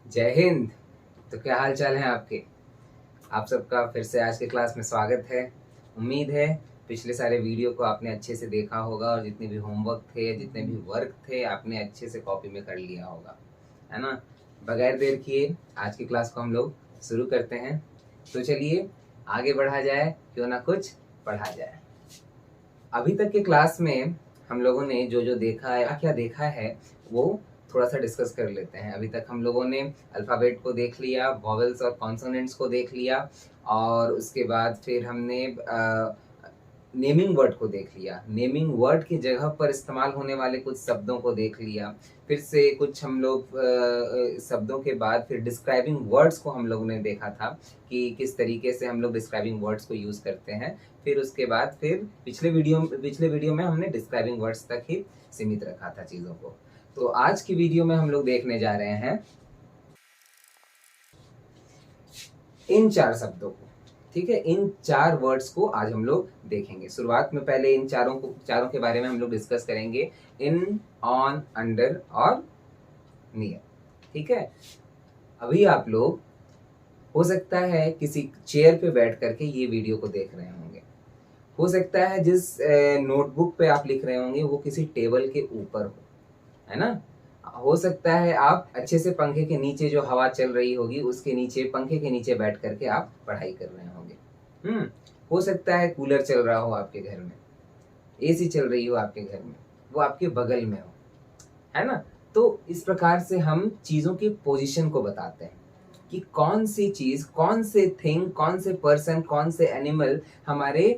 जय हिंद। तो क्या हाल चाल है आपके। आप सबका फिर से आज के क्लास में स्वागत है। उम्मीद है पिछले सारे वीडियो को आपने अच्छे से देखा होगा और जितने भी होमवर्क थे, जितने भी वर्क थे, आपने अच्छे से कॉपी में कर लिया होगा, है ना। बगैर देर किए आज की क्लास को हम लोग शुरू करते हैं। तो चलिए आगे बढ़ा जाए, क्यों ना कुछ पढ़ा जाए। अभी तक के क्लास में हम लोगों ने जो जो देखा है, क्या देखा है, वो थोड़ा सा डिस्कस कर लेते हैं। अभी तक हम लोगों ने अल्फ़ाबेट को देख लिया, वॉवेल्स और कॉन्सोनेंट्स को देख लिया, और उसके बाद फिर हमने नेमिंग वर्ड को देख लिया। नेमिंग वर्ड की जगह पर इस्तेमाल होने वाले कुछ शब्दों को देख लिया। फिर से कुछ हम लोग शब्दों के बाद फिर डिस्क्राइबिंग वर्ड्स को हम लोगों ने देखा था कि किस तरीके से हम लोग डिस्क्राइबिंग वर्ड्स को यूज़ करते हैं। फिर उसके बाद फिर पिछले वीडियो में हमने डिस्क्राइबिंग वर्ड्स तक ही सीमित रखा था चीज़ों को। तो आज की वीडियो में हम लोग देखने जा रहे हैं इन चार शब्दों को। ठीक है, इन चार वर्ड्स को आज हम लोग देखेंगे। शुरुआत में पहले इन चारों के बारे में हम लोग डिस्कस करेंगे। इन, ऑन, अंडर और नियर। ठीक है, अभी आप लोग हो सकता है किसी चेयर पे बैठ करके ये वीडियो को देख रहे होंगे। हो सकता है जिस नोटबुक पे आप लिख रहे होंगे वो किसी टेबल के ऊपर हो, है ना। हो सकता है आप अच्छे से पंखे के नीचे जो हवा चल रही होगी उसके नीचे, पंखे के नीचे बैठ करके आप पढ़ाई कर रहे होंगे। हो सकता है कूलर चल रहा हो आपके घर में, एसी चल रही हो आपके घर में, वो आपके बगल में हो, है ना। तो इस प्रकार से हम चीजों की पोजीशन को बताते हैं कि कौन सी चीज, कौन से थिंग, कौन से पर्सन, कौन से एनिमल हमारे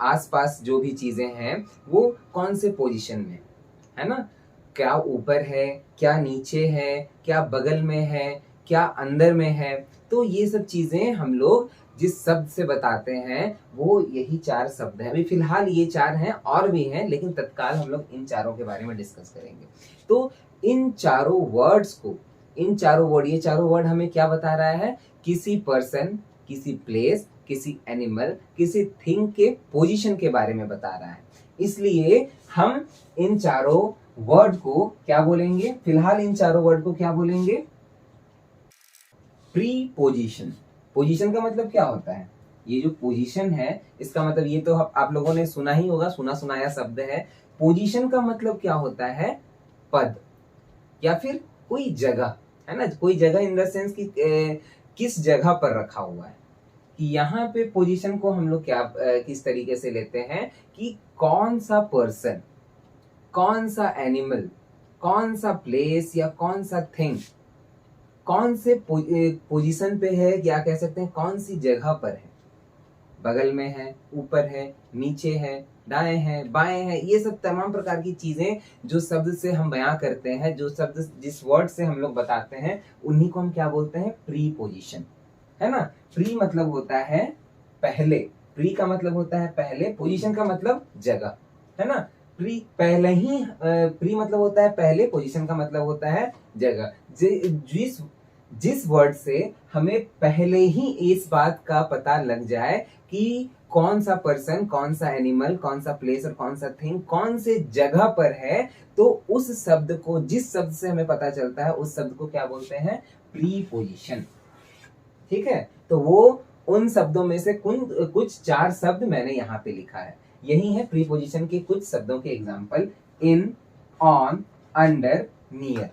आसपास जो भी चीजें हैं वो कौन से पोजीशन में, है ना। क्या ऊपर है, क्या नीचे है, क्या बगल में है, क्या अंदर में है। तो ये सब चीजें हम लोग जिस शब्द से बताते हैं वो यही चार शब्द हैं। अभी फिलहाल ये चार हैं, और भी हैं, लेकिन तत्काल हम लोग इन चारों के बारे में डिस्कस करेंगे। तो इन चारों वर्ड्स को, इन चारों वर्ड, ये चारों वर्ड हमें क्या बता रहा है, किसी पर्सन, किसी प्लेस, किसी एनिमल, किसी थिंग के पोजीशन के बारे में बता रहा है। इसलिए हम इन चारों वर्ड को क्या बोलेंगे, फिलहाल इन चारों वर्ड को क्या बोलेंगे, प्रीपोजिशन। पोजीशन का मतलब क्या होता है, ये जो पोजीशन है इसका मतलब, ये तो आप लोगों ने सुना ही होगा, सुना सुनाया शब्द है। पोजीशन का मतलब क्या होता है, पद या फिर कोई जगह, है ना। कोई जगह इन द सेंस कि किस जगह पर रखा हुआ है। कि यहाँ पे पोजीशन को हम लोग क्या किस तरीके से लेते हैं कि कौन सा पर्सन, कौन सा एनिमल, कौन सा प्लेस या कौन सा थिंग कौन से पोजीशन पे है, या कह सकते हैं कौन सी जगह पर है। बगल में है, ऊपर है, नीचे है, दाएं है, बाएं है। ये सब तमाम प्रकार की चीजें जो शब्द से हम बयां करते हैं, जो शब्द जिस वर्ड से हम लोग बताते हैं, उन्हीं को हम क्या बोलते हैं, प्री पोजीशन, है ना। प्री मतलब होता है पहले, प्री का मतलब होता है पहले, पोजीशन का मतलब जगह, है ना। प्री पहले ही, प्री मतलब होता है पहले, पोजीशन का मतलब होता है जगह। जिस जिस वर्ड से हमें पहले ही इस बात का पता लग जाए कि कौन सा पर्सन, कौन सा एनिमल, कौन सा प्लेस और कौन सा थिंग कौन से जगह पर है, तो उस शब्द को, जिस शब्द से हमें पता चलता है उस शब्द को क्या बोलते हैं, प्रीपोजिशन। ठीक है, तो वो उन शब्दों में से कुछ चार शब्द मैंने यहाँ पे लिखा है। यही है प्रीपोजिशन के कुछ शब्दों के example, in, on, under, near,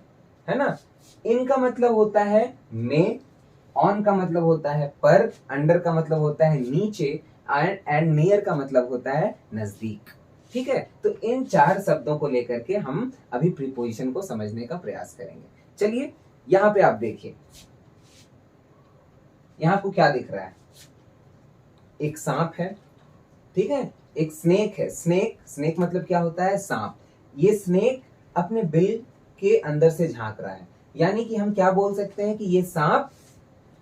है ना। इन का मतलब होता है में, ऑन का मतलब होता है पर, अंडर का मतलब होता है नीचे, एंड नियर का मतलब होता है नजदीक। ठीक है, तो इन चार शब्दों को लेकर के हम अभी प्रीपोजिशन को समझने का प्रयास करेंगे। चलिए यहाँ पे आप देखिए, यहाँ को क्या दिख रहा है, एक सांप है, ठीक है, एक स्नेक है। स्नेक, स्नेक मतलब क्या होता है, सांप। ये स्नेक अपने बिल के अंदर से झांक रहा है, यानी कि हम क्या बोल सकते हैं कि ये सांप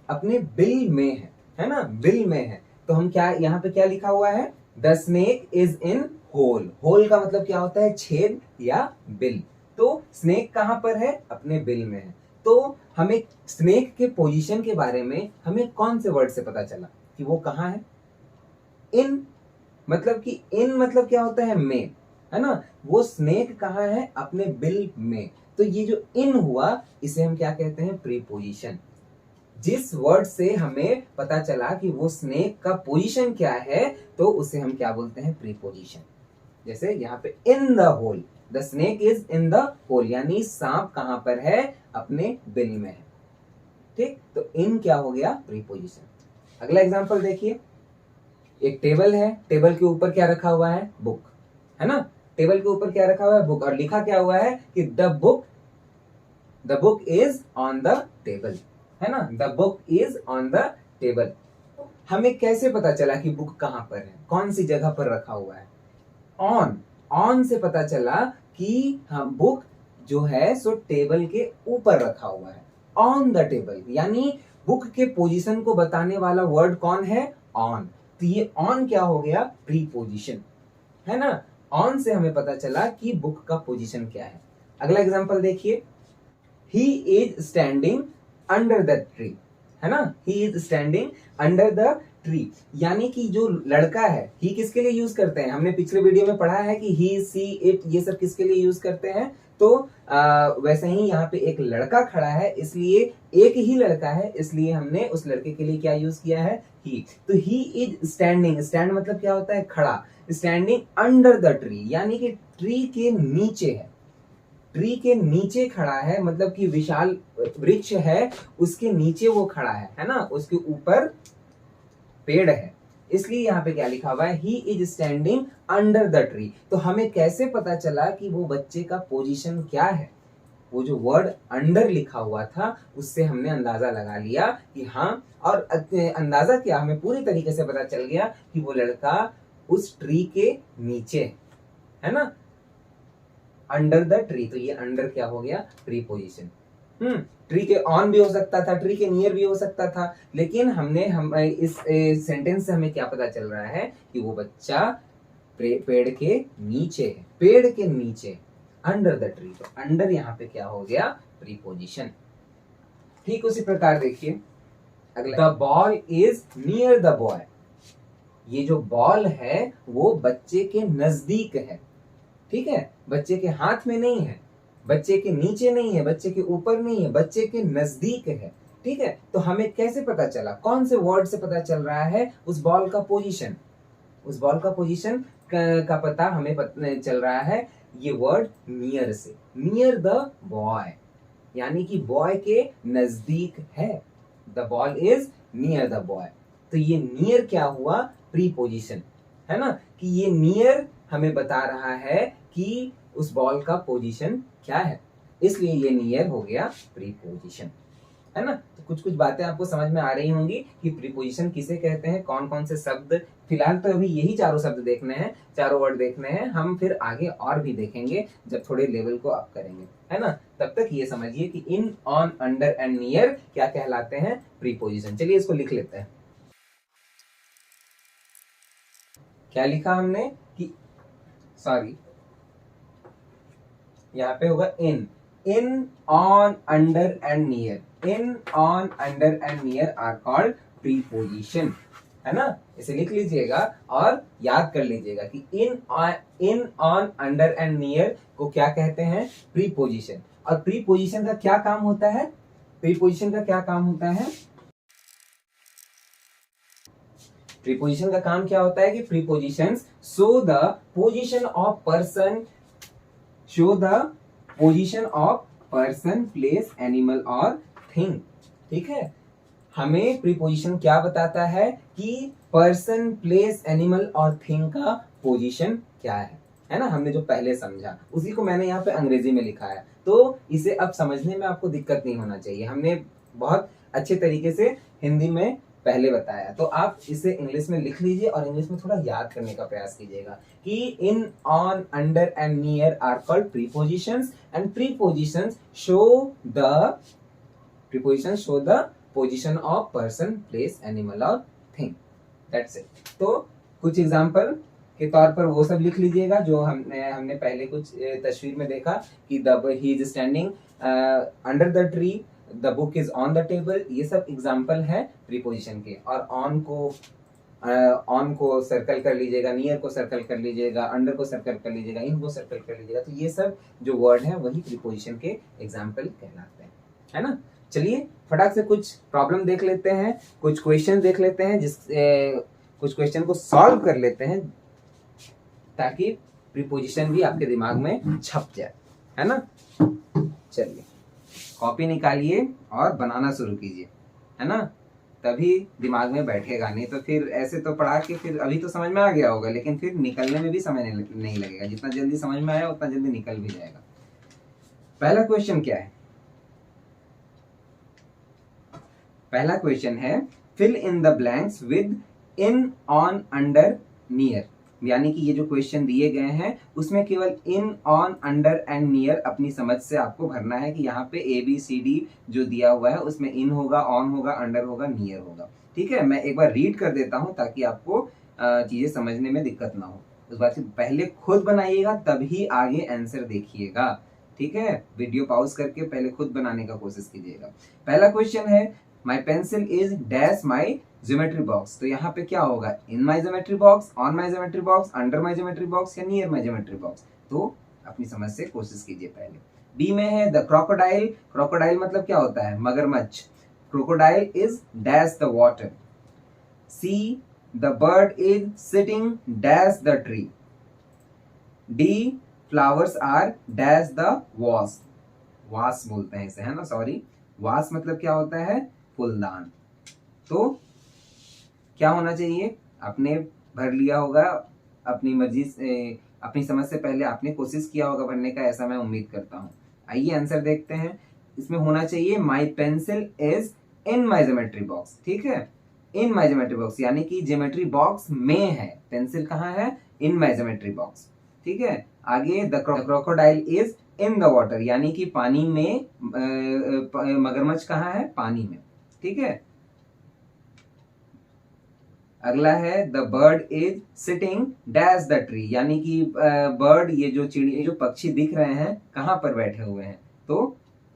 अपने बिल में है ना, बिल में है। तो हम क्या, यहाँ पे क्या लिखा हुआ है, the snake is in hole. Hole का मतलब क्या होता है, छेद या बिल। तो स्नेक कहां पर है, अपने बिल में है। तो हमें स्नेक के पोजीशन के बारे में हमें कौन से वर्ड से पता चला कि वो कहां है, इन। मतलब कि इन मतलब क्या होता है, में, है ना। वो स्नेक कहाँ है, अपने बिल में। तो ये जो इन हुआ इसे हम क्या कहते हैं, प्रीपोजिशन। जिस वर्ड से हमें पता चला कि वो स्नेक का पोजीशन क्या है तो उसे हम क्या बोलते हैं, प्रीपोजिशन। जैसे यहाँ पे in the hole, the snake is in the hole, यानी सांप कहां पर है, अपने बिल में है। ठीक, तो इन क्या हो गया, प्रीपोजिशन। अगला एग्जांपल देखिए, एक टेबल है, टेबल के ऊपर क्या रखा हुआ है, बुक, है ना। टेबल के ऊपर क्या रखा हुआ है, बुक, और लिखा क्या हुआ है कि the book is on the table, है ना, the book is on the table. हमें कैसे पता चला कि बुक कहां पर है, कौन सी जगह पर रखा हुआ है, ऑन से पता चला कि हम बुक जो है सो टेबल के ऊपर रखा हुआ है, ऑन द टेबल, यानी बुक के पोजीशन को बताने वाला वर्ड कौन है, ऑन। तो ये ऑन क्या हो गया, प्रीपोजिशन, है ना। ऑन से हमें पता चला कि बुक का पोजीशन क्या है। अगला एग्जांपल देखिए, he is standing under the tree, है ना, he is standing under the tree, यानी कि जो लड़का है, ही किसके लिए यूज करते हैं, हमने पिछले वीडियो में पढ़ा है कि ही, सी, इट, ये सब किसके लिए यूज करते हैं। तो वैसे ही यहाँ पे एक लड़का खड़ा है, इसलिए एक ही लड़का है, इसलिए हमने उस लड़के के लिए क्या यूज किया है, ही। तो ही इज स्टैंडिंग, स्टैंड मतलब क्या होता है, खड़ा, स्टैंडिंग अंडर द ट्री, यानी कि ट्री के नीचे है, ट्री के नीचे खड़ा है, मतलब कि विशाल वृक्ष है उसके नीचे वो खड़ा है ना, उसके ऊपर पेड़ है, इसलिए यहाँ पे क्या लिखा हुआ है, he is standing under the tree. तो हमें कैसे पता चला कि वो बच्चे का पोजीशन क्या है, वो जो वर्ड अंडर लिखा हुआ था उससे हमने अंदाजा लगा लिया कि हाँ, और अंदाजा क्या, हमें पूरी तरीके से पता चल गया कि वो लड़का उस ट्री के नीचे है ना, अंडर द ट्री। तो ये अंडर क्या हो गया, प्रीपोजिशन। ट्री के ऑन भी हो सकता था, ट्री के नियर भी हो सकता था, लेकिन हम इस सेंटेंस से हमें क्या पता चल रहा है कि वो बच्चा पेड़ के नीचे है, पेड़ के नीचे, अंडर द ट्री। तो अंडर यहाँ पे क्या हो गया, प्रीपोजिशन। ठीक उसी प्रकार देखिए अगला, the ball is near the boy, ये जो बॉल है वो बच्चे के नजदीक है, ठीक है, बच्चे के हाथ में नहीं है, बच्चे के नीचे नहीं है, बच्चे के ऊपर नहीं है, बच्चे के नजदीक है। ठीक है, तो हमें कैसे पता चला, कौन से वर्ड से पता चल रहा है उस बॉल का पोजीशन, उस बॉल का पोजीशन का पता हमें चल रहा है ये वर्ड नियर से, नियर द बॉय, यानी कि बॉय के नजदीक है, the ball is near the boy. तो ये नियर क्या हुआ, प्रीपोजिशन, है ना, कि ये नियर हमें बता रहा है कि उस बॉल का पोजीशन क्या है, इसलिए ये नियर हो गया प्रीपोजिशन, है ना। तो कुछ कुछ बातें आपको समझ में आ रही होंगी कि प्रीपोजिशन किसे कहते हैं, कौन कौन से शब्द। फिलहाल तो अभी यही चारों शब्द देखने हैं, चारों वर्ड देखने हैं, हम फिर आगे और भी देखेंगे जब थोड़े लेवल को अप करेंगे, है ना। तब तक ये समझिए कि in, on, under and near क्या कहलाते हैं, प्रीपोजिशन। चलिए इसको लिख लेते हैं। क्या लिखा हमने कि, सॉरी, यहाँ पे होगा in, on, under and near, in, on, under and near are called preposition, है ना। इसे लिख लीजिएगा और याद कर लीजिएगा कि in, on, under and near को क्या कहते हैं, प्रीपोजिशन। और प्रीपोजिशन का क्या काम होता है, प्रीपोजिशन का क्या काम होता है, प्रीपोजिशन का काम क्या होता है कि prepositions show the position of person, show the position of person, place, animal और थिंग। ठीक है, हमें प्रीपोजिशन क्या बताता है कि पर्सन, प्लेस, एनिमल और थिंग का पोजीशन क्या है ना। हमने जो पहले समझा उसी को मैंने यहाँ पे अंग्रेजी में लिखा है, तो इसे अब समझने में आपको दिक्कत नहीं होना चाहिए, हमने बहुत अच्छे तरीके से हिंदी में पहले बताया, तो आप इसे इंग्लिश में लिख लीजिए और इंग्लिश में थोड़ा याद करने का प्रयास कीजिएगा कि in, on, under and near are called prepositions and prepositions show the position of person, place, animal और थिंग, दैट्स इट। तो कुछ एग्जांपल के तौर पर वो सब लिख लीजिएगा जो हमने पहले कुछ तस्वीर में देखा कि he is standing under the tree, the book is on the table, ये सब एग्जाम्पल है प्रीपोजिशन के। और ऑन को ऑन को सर्कल कर लीजिएगा, नियर को सर्कल कर लीजिएगा, अंडर को सर्कल कर लीजिएगा, इन को सर्कल कर लीजिएगा। तो ये सब जो वर्ड है वही प्रीपोजिशन के एग्जाम्पल कहलाते हैं, है ना। चलिए फटाक से कुछ प्रॉब्लम देख लेते हैं, कुछ क्वेश्चन देख लेते हैं, कुछ क्वेश्चन को सॉल्व कर लेते हैं ताकि प्रीपोजिशन भी आपके दिमाग में छप जाए, है ना। चलिए कॉपी निकालिए और बनाना शुरू कीजिए, है ना, तभी दिमाग में बैठेगा। नहीं तो फिर ऐसे तो पढ़ा के फिर अभी तो समझ में आ गया होगा, लेकिन फिर निकलने में भी समय नहीं लगेगा। जितना जल्दी समझ में आया उतना जल्दी निकल भी जाएगा। पहला क्वेश्चन क्या है? पहला क्वेश्चन है fill in the blanks with in, on, under, near. यानी कि ये जो क्वेश्चन दिए गए हैं उसमें केवल इन, ऑन, अंडर एंड नियर अपनी समझ से आपको भरना है कि यहाँ पे ABCD जो दिया हुआ है उसमें इन होगा, ऑन होगा, अंडर होगा, नियर होगा। ठीक है, मैं एक बार रीड कर देता हूँ ताकि आपको चीजें समझने में दिक्कत ना हो। उस बात से पहले खुद बनाइएगा तभी आगे आंसर देखिएगा। ठीक है, वीडियो पॉज करके पहले खुद बनाने का कोशिश कीजिएगा। पहला क्वेश्चन है my pencil is dash my geometry box. तो यहाँ पे क्या होगा? In my geometry box, on my geometry box, under my geometry box या नियर माई ज्योमेट्री बॉक्स। तो अपनी समझ से कोशिश कीजिए पहले। बी में है द क्रोकोडाइल। क्रोकोडाइल मतलब क्या होता है? मगरमच्छ। Crocodile is dash the water. C the bird is sitting dash the tree. The flowers are dash the vase. Vase बोलते हैं इसे, है ना, सॉरी। वास मतलब क्या होता है? फूलदान। तो क्या होना चाहिए? आपने भर लिया होगा अपनी मर्जी से, अपनी समझ से पहले आपने कोशिश किया होगा भरने का, ऐसा मैं उम्मीद करता हूँ। आइए आंसर देखते हैं। इसमें होना चाहिए माई pencil is in my geometry box. ठीक है, इन माई ज्योमेट्री बॉक्स यानी कि ज्योमेट्री बॉक्स में है। पेंसिल कहाँ है? इन माई ज्योमेट्री बॉक्स। ठीक है, आगे the crocodile is in the water यानी कि पानी में, मगरमच्छ कहाँ है? पानी में। ठीक है, अगला है the bird is sitting dash the tree यानी कि बर्ड, ये जो चिड़िया, जो पक्षी दिख रहे हैं कहाँ पर बैठे हुए हैं? तो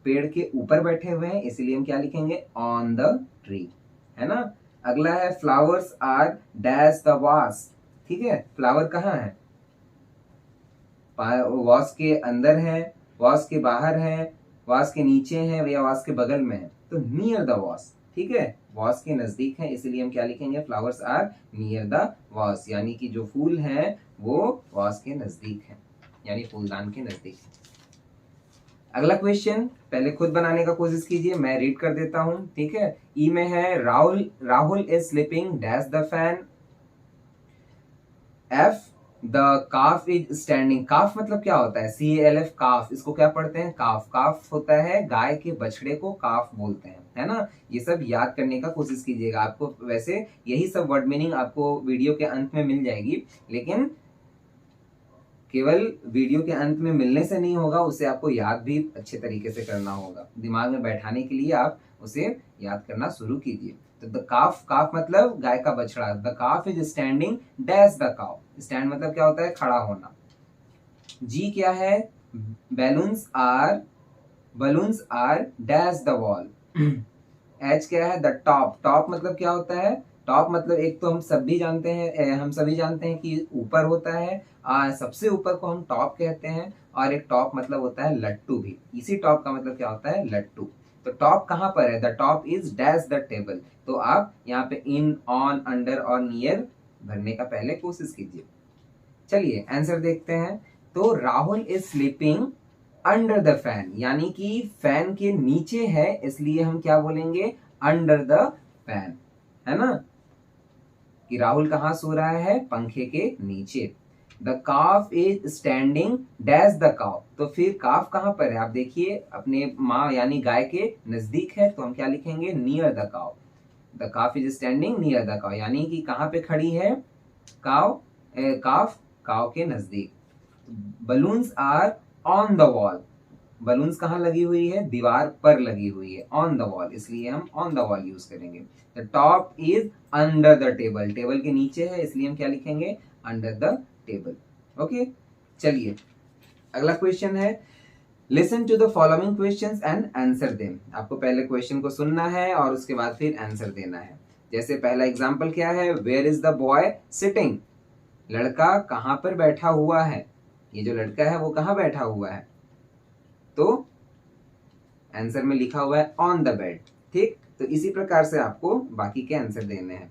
पेड़ के ऊपर बैठे हुए हैं, इसलिए हम क्या लिखेंगे? ऑन द ट्री, है ना। अगला है फ्लावर्स आर डैश द वास। ठीक है, फ्लावर कहाँ है? वास के अंदर है, वास के बाहर है, वास के नीचे है या वास के बगल में है? तो नियर द वास। ठीक है, वास के नजदीक है, इसलिए हम क्या लिखेंगे? फ्लावर्स आर नियर द वास यानी कि जो फूल है वो वास के नजदीक है, यानी फूलदान के नजदीक है। अगला क्वेश्चन पहले खुद बनाने का कोशिश कीजिए, मैं रीड कर देता हूं। ठीक है, ई में है Rahul is sleeping dash the fan. F the calf is standing. Calf मतलब क्या होता है? CALF, काफ। इसको क्या पढ़ते हैं? काफ। काफ होता है गाय के बछड़े को काफ बोलते हैं, है ना। ये सब याद करने का कोशिश कीजिएगा। आपको वैसे यही सब वर्ड मीनिंग आपको वीडियो के अंत में मिल जाएगी, लेकिन केवल वीडियो के अंत में मिलने से नहीं होगा, उसे आपको याद भी अच्छे तरीके से करना होगा। दिमाग में बैठाने के लिए आप उसे याद करना शुरू कीजिए। तो द काफ, काफ मतलब गाय का बछड़ा। The calf is standing dash the cow. Stand मतलब क्या होता है? खड़ा होना। जी क्या है? Balloons are dash the wall. H क्या है? The top. टॉप मतलब क्या होता है? टॉप मतलब एक तो हम सभी जानते हैं कि ऊपर होता है, सबसे ऊपर को हम टॉप कहते हैं, और एक टॉप मतलब होता है लट्टू भी। इसी टॉप का मतलब क्या होता है? लट्टू। तो टॉप कहाँ पर है? The top is dash the table. तो आप यहाँ पे इन, ऑन, अंडर और नियर भरने का पहले कोशिश कीजिए। चलिए आंसर देखते हैं। तो Rahul is sleeping under the fan यानी कि फैन के नीचे है, इसलिए हम क्या बोलेंगे? अंडर द फैन, है ना, कि राहुल कहाँ सो रहा है? पंखे के नीचे। The calf is standing dash the काफ। तो फिर काफ कहाँ पर है? आप देखिए, अपने माँ यानी गाय के नजदीक है, तो हम क्या लिखेंगे? Near the calf. The calf is standing near the काव यानी कि कहाँ पे खड़ी है? काफ काव के नजदीक। Balloons are on the wall. Balloons कहाँ लगी हुई है? दीवार पर लगी हुई है, ऑन द वॉल, इसलिए हम ऑन द वॉल यूज करेंगे। The top is under the table. Table के नीचे है, इसलिए हम क्या लिखेंगे? Under the table. ओके, चलिए अगला क्वेश्चन है listen to the following questions and answer them. आपको पहले क्वेश्चन को सुनना है और उसके बाद फिर आंसर देना है। जैसे पहला एग्जाम्पल क्या है, where is the boy sitting, लड़का कहाँ पर बैठा हुआ है, ये जो लड़का है वो कहाँ बैठा हुआ है, तो आंसर में लिखा हुआ है ऑन द बेड। ठीक, तो इसी प्रकार से आपको बाकी के आंसर देने हैं।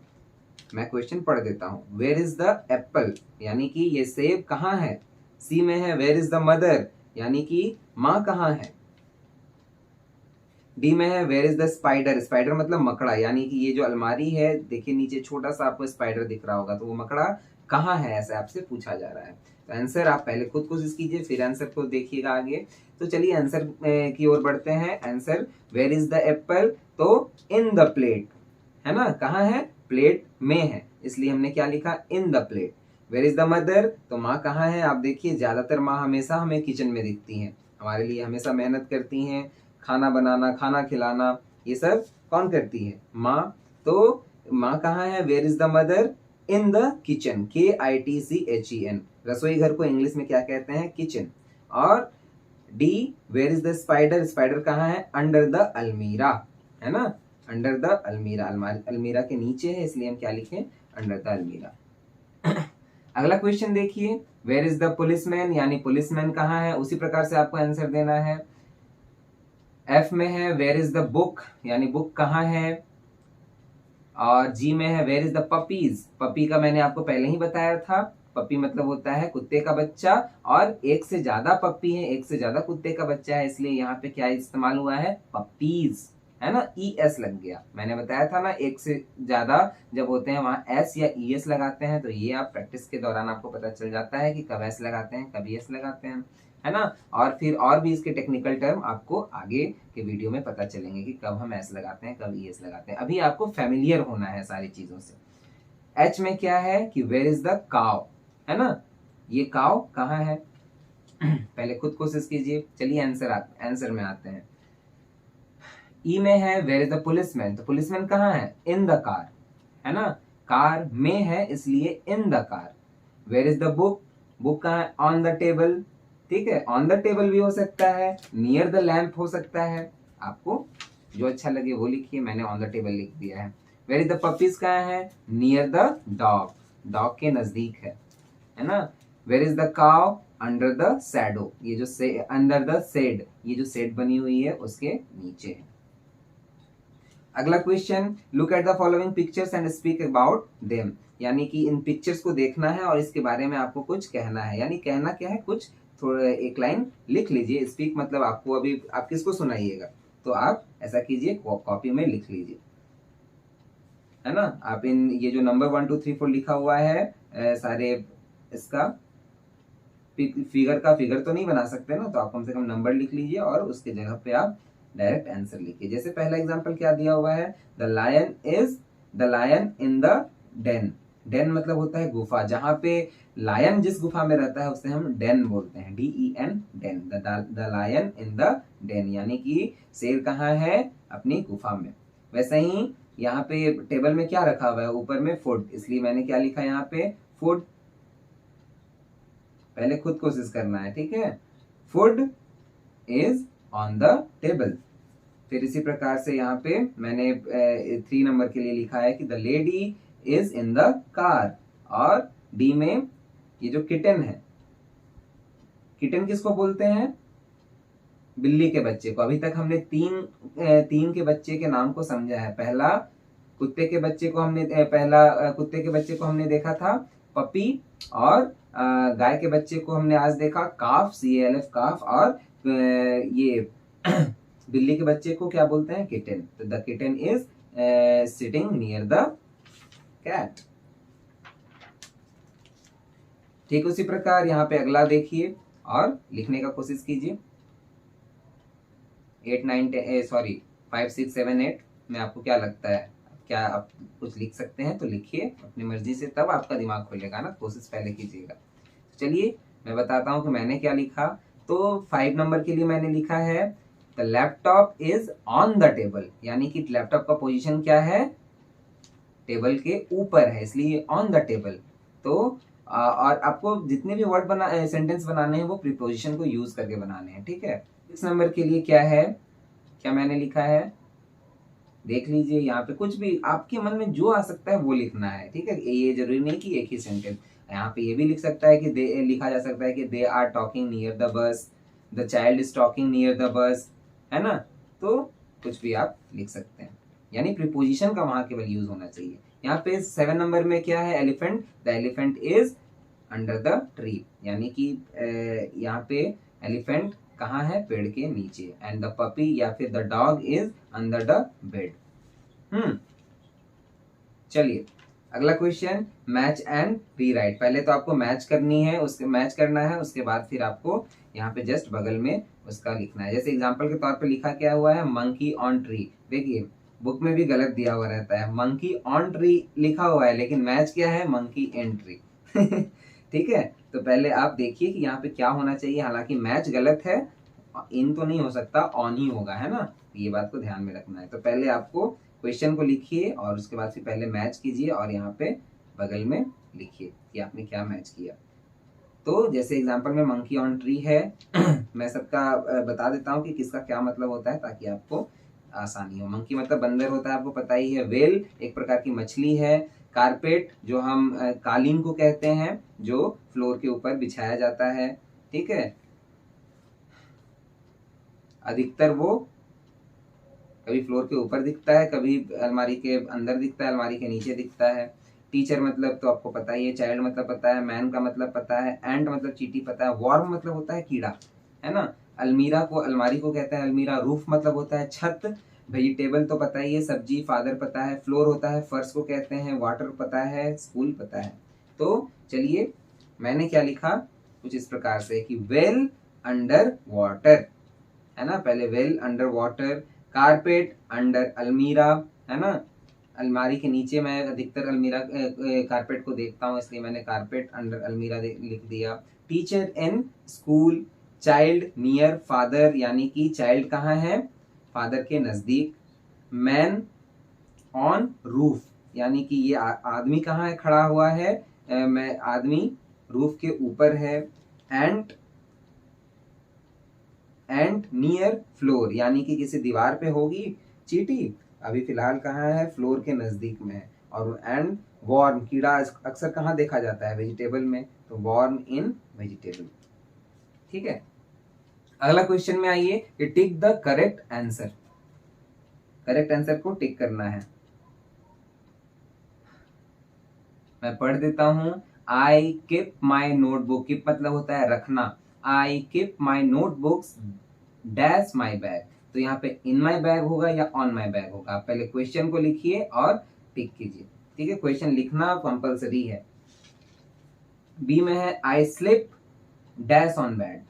मैं क्वेश्चन पढ़ देता हूँ, वेयर इज द एप्पल, यानी कि ये सेब कहाँ है। सी में है वेयर इज द मदर, यानी कि माँ कहाँ है। डी में है where is the spider, spider मतलब मकड़ा, यानी कि ये जो अलमारी है, देखिए नीचे छोटा सा आपको स्पाइडर दिख रहा होगा, तो वो मकड़ा कहाँ है, ऐसे आपसे पूछा जा रहा है। तो आंसर आप पहले खुद कोशिश कीजिए, फिर आंसर को देखिएगा आगे। तो चलिए आंसर की ओर बढ़ते हैं। Answer where is the apple, तो इन द प्लेट, है ना, कहाँ है, प्लेट में है, इसलिए हमने क्या लिखा, in the plate. Where is the mother, तो माँ कहाँ है, आप देखिए ज्यादातर माँ हमेशा हमें किचन में दिखती हैं, हमारे लिए हमेशा मेहनत करती हैं, खाना बनाना, खाना खिलाना, ये सब कौन करती है, माँ। तो माँ कहाँ है, where is the mother, in the kitchen, KITCHEN, रसोई घर को इंग्लिश में क्या कहते हैं, किचन। और D where is the spider, spider कहाँ है, अंडर द अलमीरा, है ना, अंडर द अलमीरा, अलमीरा के नीचे है, इसलिए हम क्या लिखें, अंडर द अलमीरा। अगला क्वेश्चन देखिए, वेयर इज द पुलिसमैन, यानी पुलिसमैन कहाँ है, उसी प्रकार से आपको आंसर देना है। एफ में है वेयर इज द बुक, यानी बुक कहाँ है। और जी में है where is the puppies, puppy का मैंने आपको पहले ही बताया था, पपी मतलब होता है कुत्ते का बच्चा, और एक से ज्यादा पपी है, एक से ज्यादा कुत्ते का बच्चा है, इसलिए यहाँ पे क्या इस्तेमाल हुआ है, पपीज, है ना, ES लग गया। मैंने बताया था ना, एक से ज्यादा जब होते हैं वहां S या ES लगाते हैं, तो ये आप प्रैक्टिस के दौरान आपको पता चल जाता है कि कब S लगाते हैं, कब ES लगाते हैं, है ना। और फिर और भी इसके टेक्निकल टर्म आपको आगे के वीडियो में पता चलेंगे कि कब हम S लगाते हैं, कब ES लगाते हैं। अभी आपको फैमिलियर होना है सारी चीजों से। H में क्या है कि वेयर इज द काव, है ना, ये काव कहाँ है, पहले खुद कोशिश कीजिए। चलिए आंसर में आते हैं। ई में है वेयर इज द पुलिसमैन, तो पुलिसमैन कहाँ है, इन द कार, है ना, कार में है इसलिए in the car. Where is the book, book कहाँ है, ऑन द टेबल, ठीक है, ऑन द टेबल भी हो सकता है, नियर द लैम्प हो सकता है, आपको जो अच्छा लगे वो लिखिए, मैंने ऑन द टेबल लिख दिया है। वेयर इज द पपीज कहाँ है, नियर द डॉग, डॉग के नजदीक है ना। वेयर इज द काव, अंडर द सैडो, ये जो अंडर द सेड, ये जो सेड बनी हुई है उसके नीचे है। अगला question, look at the following pictures and speak about them, यानी कि इन पिक्चर्स को देखना है और इसके बारे में आपको कुछ कहना है, यानी कहना क्या है, कुछ थोड़ा एक लाइन लिख लीजिए। स्पीक मतलब आपको अभी आप किसको सुनाइएगा, तो आप ऐसा कीजिए, कॉपी में लिख लीजिए, है ना। आप इन ये जो नंबर 1 2 3 4 लिखा हुआ है सारे, इसका फिगर का फिगर तो नहीं बना सकते ना, तो आप कम से कम नंबर लिख लीजिए और उसके जगह पे आप डायरेक्ट आंसर लिखिए। जैसे पहला एग्जांपल क्या दिया हुआ है, the lion in the den, den मतलब होता है गुफा, जहां पे लायन जिस गुफा में रहता है उसे हम डेन बोलते हैं, DEN, den, the lion in the den, यानी कि शेर कहाँ है, अपनी गुफा में। वैसे ही यहाँ पे टेबल में क्या रखा हुआ है, ऊपर में फूड, इसलिए मैंने क्या लिखा यहाँ पे, फूड। पहले खुद कोशिश करना है, ठीक है, food is on the table. फिर इसी प्रकार से यहाँ पे मैंने 3 नंबर के लिए लिखा है कि the lady is in the car. और डी में ये जो किटन है, किटन किसको बोलते हैं, बिल्ली के बच्चे को। अभी तक हमने तीन के बच्चे के नाम को समझा है। पहला कुत्ते के बच्चे को हमने देखा था पपी, और गाय के बच्चे को हमने आज देखा काफ, CALF काफ, और ये बिल्ली के बच्चे को क्या बोलते हैं, किटन। तो the kitten is sitting near the cat. ठीक उसी प्रकार यहाँ पे अगला देखिए और लिखने का कोशिश कीजिए। 5 6 7 8 में आपको क्या लगता है, क्या आप कुछ लिख सकते हैं तो लिखिए अपनी मर्जी से, तब आपका दिमाग खुलेगा ना, कोशिश पहले कीजिएगा। चलिए मैं बताता हूं कि मैंने क्या लिखा। तो 5 नंबर के लिए मैंने लिखा है the laptop is on the table, यानी कि लैपटॉप का पोजीशन क्या है, टेबल के ऊपर है, इसलिए ऑन द टेबल। तो और आपको जितने भी वर्ड सेंटेंस बनाने हैं वो प्रीपोजिशन को यूज करके बनाने हैं, ठीक है। 6 नंबर के लिए क्या है, क्या मैंने लिखा है, देख लीजिए यहाँ पे कुछ भी आपके मन में जो आ सकता है वो लिखना है, ठीक है। ये जरूरी नहीं कि एक ही सेंटेंस। यहाँ पे ये भी लिख सकता है कि लिखा जा सकता है कि they are talking near the bus, the child is talking near the bus, है ना। तो कुछ भी आप लिख सकते हैं, यानी प्रीपोजिशन का वहां केवल यूज होना चाहिए। यहाँ पे 7 नंबर में क्या है, elephant, the elephant is under the tree, यानी कि यहाँ पे एलिफेंट कहाँ है, पेड़ के नीचे। एंड द पपी या फिर the dog is under the bed. चलिए अगला क्वेश्चन, मैच एंड रीराइट। पहले तो आपको मैच करनी है, उसके मैच करना है, उसके बाद फिर आपको यहाँ पे जस्ट बगल में उसका लिखना है। जैसे एग्जांपल के तौर पे लिखा क्या हुआ है, मंकी ऑन ट्री। देखिए बुक में भी गलत दिया हुआ रहता है, मंकी ऑन ट्री लिखा हुआ है, लेकिन मैच क्या है, मंकी इन ट्री। ठीक है, तो पहले आप देखिए कि यहाँ पे क्या होना चाहिए। हालांकि मैच गलत है, इन तो नहीं हो सकता, ऑन ही होगा, है ना। ये बात को ध्यान में रखना है। तो पहले आपको क्वेश्चन को लिखिए और उसके बाद फिर पहले मैच कीजिए और यहाँ पे बगल में लिखिए कि आपने क्या मैच किया। तो जैसे एग्जांपल में मंकी ऑन ट्री है, मैं सबका बता देता हूँ कि किसका क्या मतलब होता है ताकि आपको आसानी हो। मंकी मतलब बंदर होता है, आपको पता ही है। वेल एक प्रकार की मछली है। कारपेट जो हम कालीन को कहते हैं, जो फ्लोर के ऊपर बिछाया जाता है, ठीक है। अधिकतर वो कभी फ्लोर के ऊपर दिखता है, कभी अलमारी के अंदर दिखता है, अलमारी के नीचे दिखता है। टीचर मतलब तो आपको पता ही है, चाइल्ड मतलब पता है, मैन का मतलब पता है, एंट मतलब चींटी पता है, वॉर्म मतलब होता है कीड़ा, है ना। अलमीरा को, अलमारी को कहते हैं अलमीरा। रूफ मतलब होता है छत। वेजिटेबल तो पता ही है, सब्जी, फादर पता है। फ्लोर होता है फर्श को कहते हैं। वाटर पता है, स्कूल पता है। तो चलिए मैंने क्या लिखा कुछ इस प्रकार से कि वेल अंडर वाटर, है ना। पहले well under water, carpet under अलमीरा, है ना। अलमारी के नीचे मैं अधिकतर अलमीरा कारपेट को देखता हूँ, इसलिए मैंने कारपेट अंडर अलमीरा लिख दिया। Teacher in school, child near father, यानी कि चाइल्ड कहाँ है, फादर के नजदीक। मैन ऑन रूफ, यानी कि ये आदमी कहाँ है, खड़ा हुआ है, मैं आदमी रूफ के ऊपर है। एंड नियर फ्लोर, यानी कि किसी दीवार पे होगी चींटी, अभी फिलहाल कहाँ है, फ्लोर के नजदीक में है। और एंड वॉर्म, कीड़ा अक्सर कहाँ देखा जाता है, वेजिटेबल में, तो वॉर्म इन वेजिटेबल। ठीक है, अगला क्वेश्चन में आइए कि tick the correct answer. Correct answer को टिक करना है। मैं पढ़ देता हूं। I keep my notebook, keep मतलब होता है रखना। I keep my notebooks dash my bag, तो यहाँ पे इन माई बैग होगा या ऑन माई बैग होगा। आप पहले क्वेश्चन को लिखिए और टिक कीजिए, ठीक है। क्वेश्चन लिखना कंपलसरी है। बी में है आई स्लिप डैश ऑन बेड,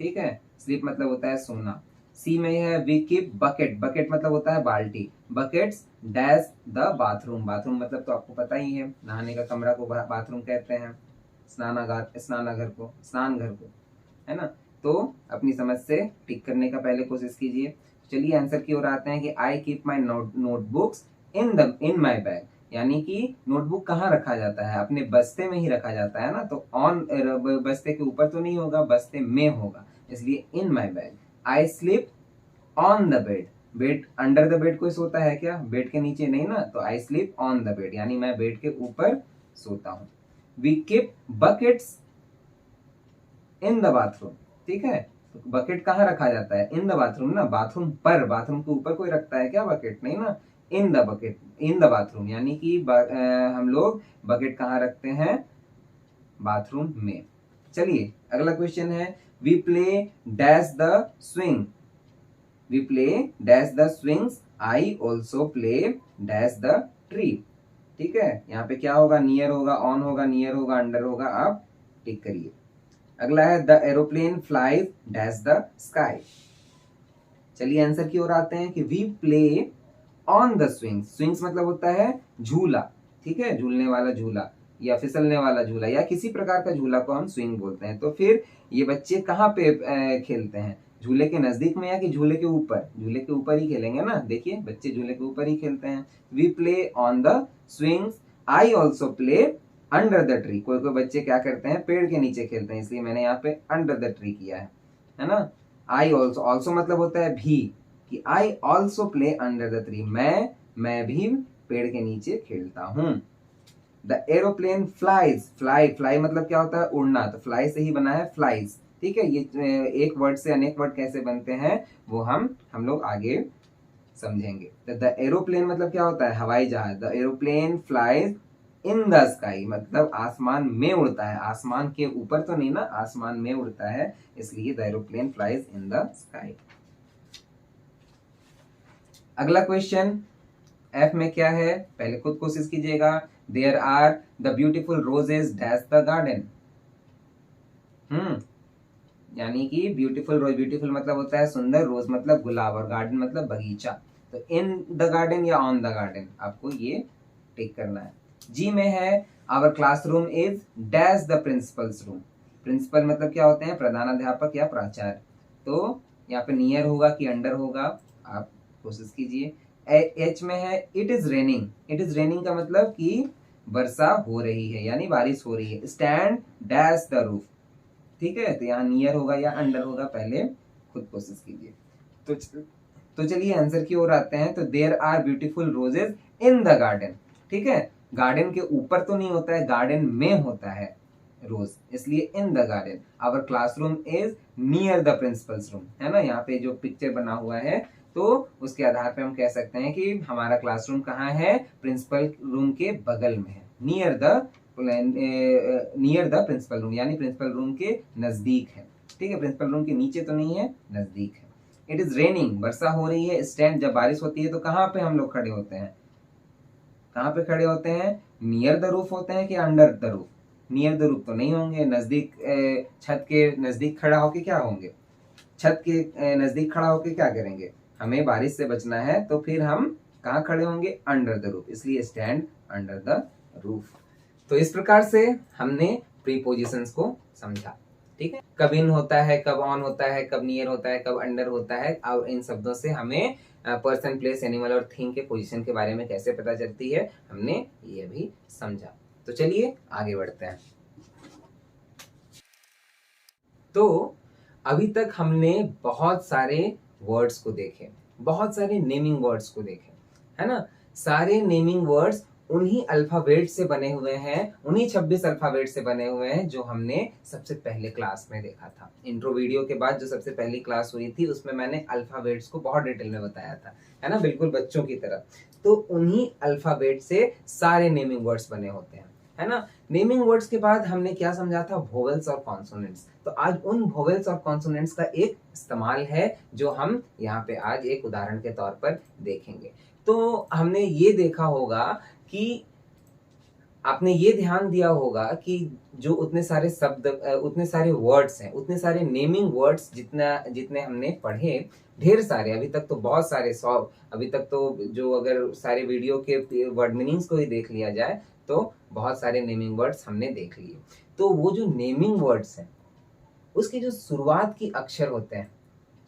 ठीक है। स्लीप मतलब होता है सोना। सी में है वी कीप बकेट, बकेट मतलब होता है बाल्टी, buckets dash the bathroom, bathroom मतलब तो आपको पता ही है, नहाने का कमरा को बाथरूम कहते हैं। स्नानागार, स्नानाघर को, स्नान घर को, है ना। तो अपनी समझ से टिक करने का पहले कोशिश कीजिए। चलिए आंसर की ओर आते हैं कि I keep my notebooks in my bag, यानी कि नोटबुक कहाँ रखा जाता है, अपने बस्ते में ही रखा जाता है ना। तो ऑन बस्ते के ऊपर तो नहीं होगा, बस्ते में होगा, इसलिए in my bag. I sleep on the bed, bed under the bed कोई सोता है क्या, बेड के नीचे नहीं ना, तो I sleep on the bed, यानी मैं बेड के ऊपर सोता हूँ। We keep buckets in the bathroom, ठीक है। तो बकेट कहाँ रखा जाता है, इन द बाथरूम ना, बाथरूम पर, बाथरूम के ऊपर कोई रखता है क्या बकेट, नहीं ना। In the bucket, in the bathroom, यानी कि हम लोग बकेट कहाँ रखते हैं, बाथरूम में। चलिए अगला क्वेश्चन है we play dash the swing, we play dash the swings, I also play dash the tree, ठीक है। यहाँ पे क्या होगा, नियर होगा, ऑन होगा, नियर होगा, अंडर होगा, आप टिक करिए। अगला है the aeroplane flies dash the sky. चलिए आंसर की ओर आते हैं कि we play on the swings, swings मतलब होता है झूला, ठीक है, झूलने वाला झूला या फिसलने वाला झूला या किसी प्रकार का झूला को हम स्विंग बोलते हैं। तो फिर ये बच्चे कहाँ पे खेलते हैं, झूले के नजदीक में या कि झूले के ऊपर, झूले के ऊपर ही खेलेंगे ना। देखिए बच्चे झूले के ऊपर ही खेलते हैं। We play on the swings, I also play under the tree, कोई कोई बच्चे क्या करते हैं, पेड़ के नीचे खेलते हैं, इसलिए मैंने यहाँ पे अंडर द ट्री किया है ना। आई ऑल्सो, ऑल्सो मतलब होता है भी, कि आई also play under the tree, मैं भी पेड़ के नीचे खेलता हूँ। द एरोप्लेन फ्लाइज, फ्लाई मतलब क्या होता है, उड़ना, तो फ्लाई से ही बना है फ्लाइज, ठीक है। ये एक वर्ड से अनेक वर्ड कैसे बनते हैं वो हम लोग आगे समझेंगे। द एरोप्लेन मतलब क्या होता है, हवाई जहाज। The aeroplane flies in the sky मतलब आसमान में उड़ता है, आसमान के ऊपर तो नहीं ना, आसमान में उड़ता है, इसलिए the aeroplane flies in the sky. अगला क्वेश्चन एफ में क्या है, पहले खुद कोशिश कीजिएगा। There are the beautiful roses dash the garden. यानी कि ब्यूटीफुल रोज, ब्यूटीफुल मतलब होता है सुंदर, रोज मतलब गुलाब, और गार्डन मतलब बगीचा। तो इन द गार्डन या ऑन द गार्डन, आपको ये टिक करना है। जी में है our classroom is dash the principal's room. Principal मतलब क्या होते हैं, प्रधानाध्यापक या प्राचार्य। तो यहाँ पे नियर होगा कि अंडर होगा, आप कोशिश कीजिए। एच में है it is raining. It is raining का मतलब कि वर्षा हो रही है यानी बारिश हो रही है। स्टैंड डैश द रूफ, ठीक है। तो यहाँ नियर होगा या अंडर होगा, पहले खुद कोशिश कीजिए। तो चलिए आंसर की ओर आते हैं। तो there are beautiful roses in the garden, ठीक है। गार्डन के ऊपर तो नहीं होता है, गार्डन में होता है रोज, इसलिए in the garden. Our classroom is near the principal's room, है ना। यहाँ पे जो पिक्चर बना हुआ है तो उसके आधार पे हम कह सकते हैं कि हमारा क्लासरूम कहाँ है, प्रिंसिपल रूम के बगल में है, नियर द प्रिंसिपल रूम, यानी प्रिंसिपल रूम के नजदीक है, ठीक है। प्रिंसिपल रूम के नीचे तो नहीं है, नजदीक है। इट इज रेनिंग, वर्षा हो रही है। स्टैंड, जब बारिश होती है तो कहाँ पे हम लोग खड़े होते हैं, कहाँ पे खड़े होते हैं, नियर द रूफ होते हैं कि under the roof. Near the roof तो नहीं होंगे, नजदीक छत के नजदीक खड़ा होके क्या होंगे, छत के नजदीक खड़ा होके क्या करेंगे, हमें बारिश से बचना है, तो फिर हम कहाँ खड़े होंगे, अंडर द रूफ, इसलिए स्टैंड अंडर द रूफ। तो इस प्रकार से हमने प्रीपोजिशंस को समझा, ठीक है। कब इन होता है, कब ऑन होता है, कब नियर होता है, कब अंडर होता है, और इन शब्दों से हमें पर्सन, प्लेस, एनिमल और थिंग के पोजीशन के बारे में कैसे पता चलती है, हमने ये भी समझा। तो चलिए आगे बढ़ते हैं। तो अभी तक हमने बहुत सारे वर्ड्स को देखे, बहुत सारे नेमिंग वर्ड्स को देखे, है ना। सारे नेमिंग वर्ड्स उन्हीं अल्फाबेट से बने हुए हैं, उन्हीं 26 अल्फाबेट से बने हुए हैं जो हमने सबसे पहले क्लास में देखा था। इंट्रो वीडियो के बाद जो सबसे पहली क्लास हुई थी उसमें मैंने अल्फाबेट्स को बहुत डिटेल में बताया था, है ना, बिल्कुल बच्चों की तरह। तो उन्हीं अल्फाबेट से सारे नेमिंग वर्ड्स बने होते हैं, है ना। नेमिंग वर्ड्स के बाद हमने क्या समझा था, वोवेल्स और कॉन्सोनेंट्स। तो आज उन वोवेल्स और कॉन्सोनेंट्स का एक इस्तेमाल है जो हम यहाँ पे आज एक उदाहरण के तौर पर देखेंगे। तो हमने ये देखा होगा कि आपने ये ध्यान दिया होगा कि जो उतने सारे शब्द, उतने सारे वर्ड्स हैं, उतने सारे नेमिंग वर्ड्स जितने हमने पढ़े, ढेर सारे, अभी तक तो बहुत सारे, 100, अभी तक तो जो अगर सारे वीडियो के वर्ड मीनिंग्स को ही देख लिया जाए तो बहुत सारे नेमिंग वर्ड्स हमने देख लिए। तो वो जो नेमिंग वर्ड्स हैं उसके जो शुरुआत की अक्षर होते हैं,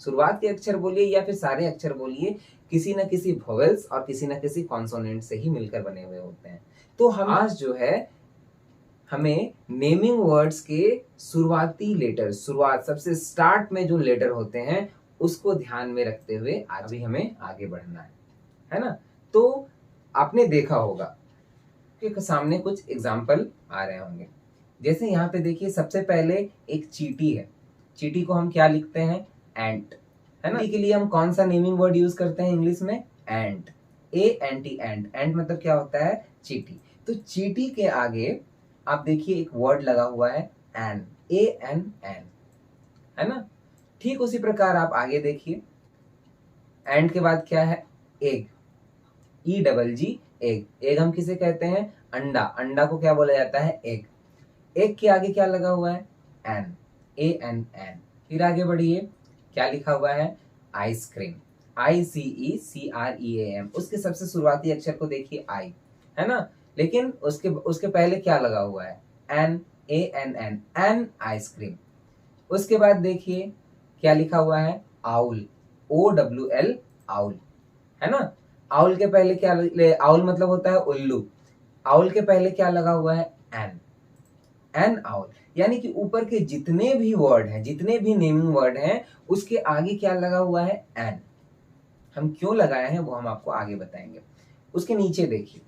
शुरुआत के अक्षर बोलिए या फिर सारे अक्षर बोलिए, किसी न किसी वोवेल्स और किसी न किसी कॉन्सोनेंट से ही मिलकर बने हुए होते हैं। तो हम आज जो है हमें नेमिंग वर्ड्स के शुरुआती लेटर, शुरुआत सबसे स्टार्ट में जो लेटर होते हैं उसको ध्यान में रखते हुए आज भी हमें आगे बढ़ना है ना। तो आपने देखा होगा कि सामने कुछ एग्जाम्पल आ रहे होंगे। जैसे यहाँ पे देखिए, सबसे पहले एक चींटी है। चींटी को हम क्या लिखते हैं, एंट, है ना। के लिए हम कौन सा नेमिंग वर्ड यूज करते हैं इंग्लिश में, एंट, ANT, एंट। एंट मतलब क्या होता है, चींटी। तो चींटी के आगे आप देखिए एक वर्ड लगा हुआ है एन, ANN, है ना। ठीक उसी प्रकार आप आगे देखिए, एंड के बाद क्या है, एग, EGG, एग। एग हम किसे कहते हैं, अंडा। अंडा को क्या बोला जाता है, एग। एग के आगे क्या लगा हुआ है, एन, ANN। फिर आगे बढ़िए, क्या लिखा हुआ है, आइसक्रीम, ICECREAM। उसके सबसे शुरुआती अक्षर को देखिए, आई, है ना। लेकिन उसके पहले क्या लगा हुआ है, एन, ANN, एन आइसक्रीम। उसके बाद देखिए क्या लिखा हुआ है, आउल, OWL, आउल, है ना। आउल के पहले क्या, आउल मतलब होता है उल्लू। आउल के पहले क्या लगा हुआ है, एन आउल। यानी कि ऊपर के जितने भी वर्ड हैं, जितने भी नेमिंग वर्ड हैं, उसके आगे क्या लगा हुआ है, एन। हम क्यों लगाए हैं वो हम आपको आगे बताएंगे। उसके नीचे देखिए,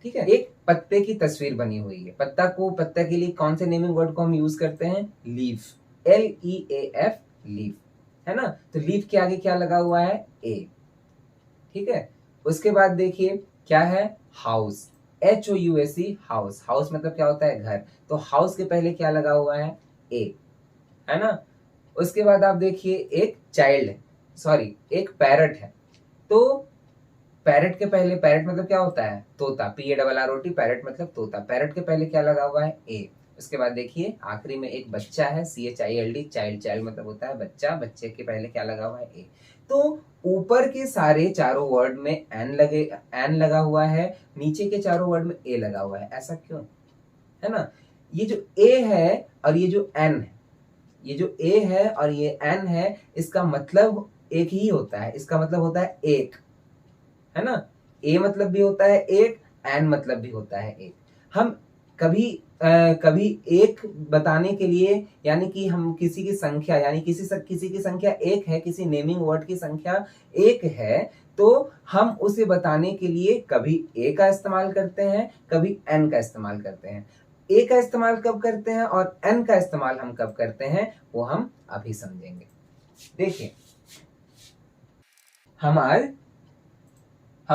ठीक है, एक पत्ते की तस्वीर बनी हुई है। पत्ता के लिए कौन से नेमिंग वर्ड को हम यूज करते हैं? लीफ, LEAF, लीफ, है ना। तो लीफ के आगे क्या लगा हुआ है? ए, ठीक है। उसके बाद देखिए क्या है? House, HOUSE, house. हाउस मतलब क्या होता है? घर। तो हाउस के पहले क्या लगा हुआ है? ए, है ना। उसके बाद आप देखिए एक चाइल्ड है, सॉरी एक पैरट है। तो पैरट के पहले, पैरट मतलब क्या होता है? तोता, PARROT, पैरट मतलब तोता। पैरट के पहले क्या लगा हुआ है? ए। उसके बाद देखिए आखिरी में एक बच्चा है, CHILD, चाइल्ड। चाइल्ड मतलब होता है बच्चा, बच्चे के पहले क्या लगा हुआ है? ए। तो ऊपर के सारे चारों वर्ड में एन लगा हुआ है, नीचे के चारों वर्ड में ए लगा हुआ है। ऐसा क्यों? है ना। ये जो ए है और ये जो एन है, ये जो ए है और ये एन है, इसका मतलब एक ही होता है। इसका मतलब होता है एक, है ना। ए मतलब भी होता है एक, एन मतलब भी होता है एक। हम कभी एक बताने के लिए, यानी कि हम किसी की संख्या, यानी किसी की संख्या एक है, किसी नेमिंग वर्ड की संख्या एक है, तो हम उसे बताने के लिए कभी ए का इस्तेमाल करते हैं, कभी एन का इस्तेमाल करते हैं। ए का इस्तेमाल कब करते हैं और एन का इस्तेमाल हम कब करते हैं वो हम अभी समझेंगे। देखिए हम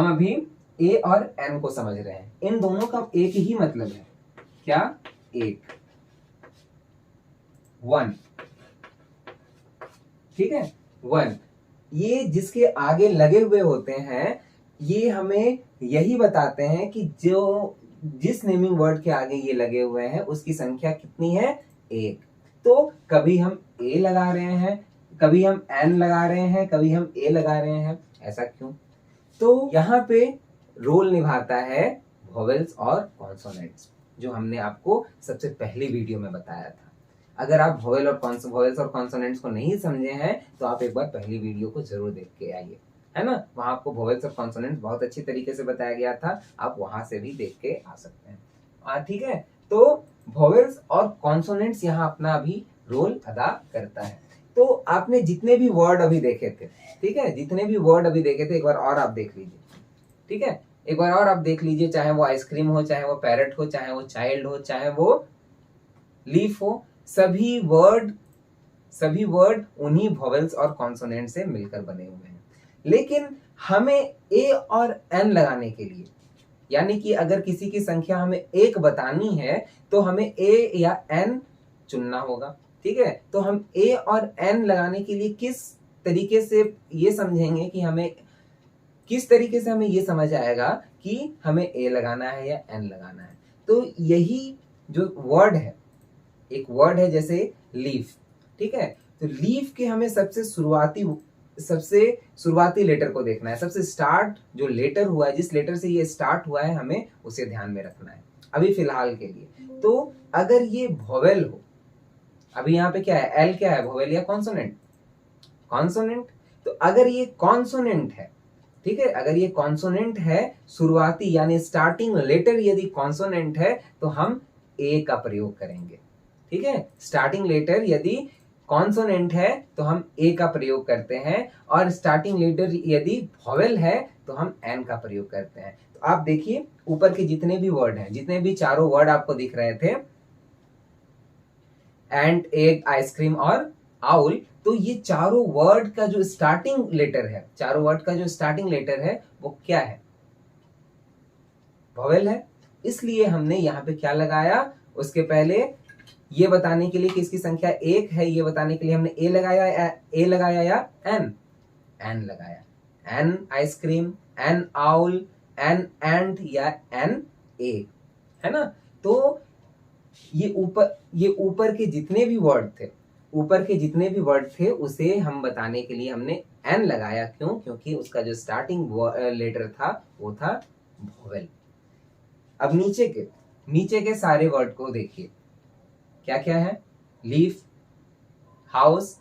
अभी ए और एन को समझ रहे हैं। इन दोनों का एक ही मतलब है। क्या? एक, वन, ठीक है, वन। ये जिसके आगे लगे हुए होते हैं, ये हमें यही बताते हैं कि जिस नेमिंग वर्ड के आगे ये लगे हुए हैं उसकी संख्या कितनी है? एक। तो कभी हम ए लगा रहे हैं, कभी हम एन लगा रहे हैं, कभी हम ए लगा रहे हैं। ऐसा क्यों? तो यहाँ पे रोल निभाता है वोवेल्स और कॉन्सोनेंट्स, जो हमने आपको सबसे पहली वीडियो में बताया था। अगर आप वोवेल्स और कॉन्सोनेंट्स को नहीं समझे हैं तो आप एक बार पहली वीडियो को जरूर देख के आइए, है ना। वहां आपको वोवेल्स और कॉन्सोनेंट्स बहुत अच्छी तरीके से बताया गया था, आप वहां से भी देख के आ सकते हैं। ठीक है। तो वोवेल्स और कॉन्सोनेंट्स यहाँ अपना अभी रोल अदा करता है। तो आपने जितने भी वर्ड अभी देखे थे, ठीक है, जितने भी वर्ड अभी देखे थे एक बार और आप देख लीजिए, ठीक है, एक बार और आप देख लीजिए। चाहे वो आइसक्रीम हो, चाहे वो पैरट हो, चाहे वो चाइल्ड हो, चाहे वो लीफ हो, सभी वर्ड उन्हीं वोवेल्स और कॉन्सोनेंट से मिलकर बने हुए हैं। लेकिन हमें ए और एन लगाने के लिए, यानी कि अगर किसी की संख्या हमें एक बतानी है तो हमें ए या एन चुनना होगा, ठीक है। तो हम ए और एन लगाने के लिए किस तरीके से ये समझेंगे कि हमें किस तरीके से हमें ये समझ आएगा कि हमें ए लगाना है या एन लगाना है। तो यही जो वर्ड है, एक वर्ड है जैसे लीफ, ठीक है। तो लीफ के हमें सबसे शुरुआती लेटर को देखना है। सबसे स्टार्ट जो लेटर हुआ है, जिस लेटर से ये स्टार्ट हुआ है, हमें उसे ध्यान में रखना है अभी फिलहाल के लिए। तो अगर ये वोवेल हो, अभी यहाँ पे क्या है? एल क्या है? वोवेल या कॉन्सोनेंट? कॉन्सोनेंट। तो अगर ये कॉन्सोनेंट है, ठीक है, अगर ये कॉन्सोनेंट है, शुरुआती यानी स्टार्टिंग लेटर यदि कॉन्सोनेंट है तो हम ए का प्रयोग करेंगे, ठीक है। स्टार्टिंग लेटर यदि कॉन्सोनेंट है तो हम ए का प्रयोग करते हैं, और स्टार्टिंग लेटर यदि वोवेल है तो हम एन का प्रयोग करते हैं। तो आप देखिए ऊपर के जितने भी वर्ड हैं, जितने भी चारों वर्ड आपको दिख रहे थे, एंड, एग, आइसक्रीम और आउल, तो ये चारों वर्ड का जो स्टार्टिंग लेटर है, चारों वर्ड का जो स्टार्टिंग लेटर है वो क्या है? वोवेल है। इसलिए हमने यहाँ पे क्या लगाया? उसके पहले ये बताने के लिए कि इसकी संख्या एक है, ये बताने के लिए हमने ए लगाया या एन लगाया। An ice cream, an owl, an and या एन ए, है ना। तो ये ऊपर के जितने भी वर्ड थे उसे हम बताने के लिए हमने एन लगाया। क्यों? क्योंकि उसका जो स्टार्टिंग लेटर था वो था वोवेल। अब नीचे के सारे वर्ड को देखिए, क्या क्या है? लीफ, हाउस,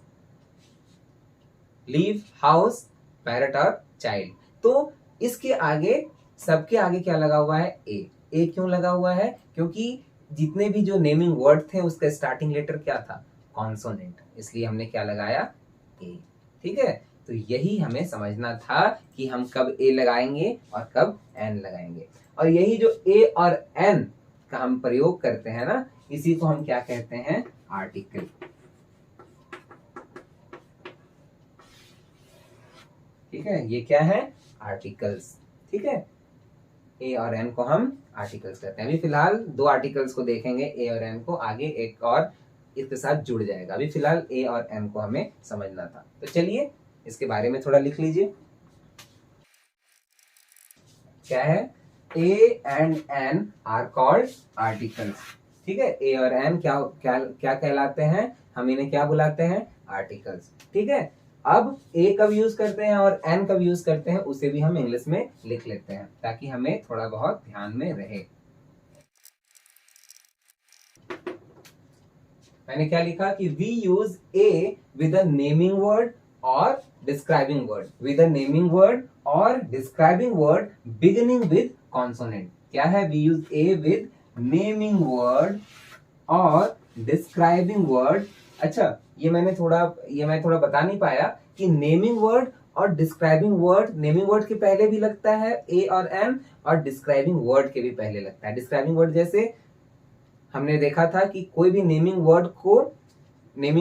पैरट और चाइल्ड। तो इसके आगे, सबके आगे क्या लगा हुआ है? ए क्यों लगा हुआ है? क्योंकि जितने भी जो नेमिंग वर्ड थे उसका स्टार्टिंग लेटर क्या था? कॉन्सोनेंट, इसलिए हमने क्या लगाया? ए, ठीक है। तो यही हमें समझना था कि हम कब ए लगाएंगे और कब एन लगाएंगे। और यही जो ए और एन का हम प्रयोग करते हैं ना, इसी को हम क्या कहते हैं, आर्टिकल। ठीक है, ये क्या है, आर्टिकल्स। ठीक है, ए और एन को हम आर्टिकल्स कहते हैं। अभी फिलहाल दो आर्टिकल्स को देखेंगे, ए और एन को, आगे एक और इसके साथ जुड़ जाएगा। अभी फिलहाल ए और एन को हमें समझना था, तो चलिए इसके बारे में थोड़ा लिख लीजिए। क्या है, a and an are called articles. ठीक है, ए और एन क्या क्या क्या कहलाते हैं, हम इन्हें क्या बुलाते हैं, आर्टिकल्स। ठीक है, अब ए कब यूज करते हैं और एन कब यूज करते हैं उसे भी हम इंग्लिश में लिख लेते हैं ताकि हमें थोड़ा बहुत ध्यान में रहे। मैंने क्या लिखा कि we use a with a naming word और describing word, with a naming word और describing word beginning with consonant. क्या है, we use a with naming word और डिस्क्राइबिंग वर्ड। अच्छा, ये मैं थोड़ा बता नहीं पाया कि नेमिंग वर्ड और डिस्क्राइबिंग वर्ड, नेमिंग वर्ड के पहले भी लगता है ए और एन, और डिस्क्राइबिंग वर्ड के भी पहले लगता है। डिस्क्राइबिंग वर्ड जैसे हमने देखा था कि कोई भी नेमिंग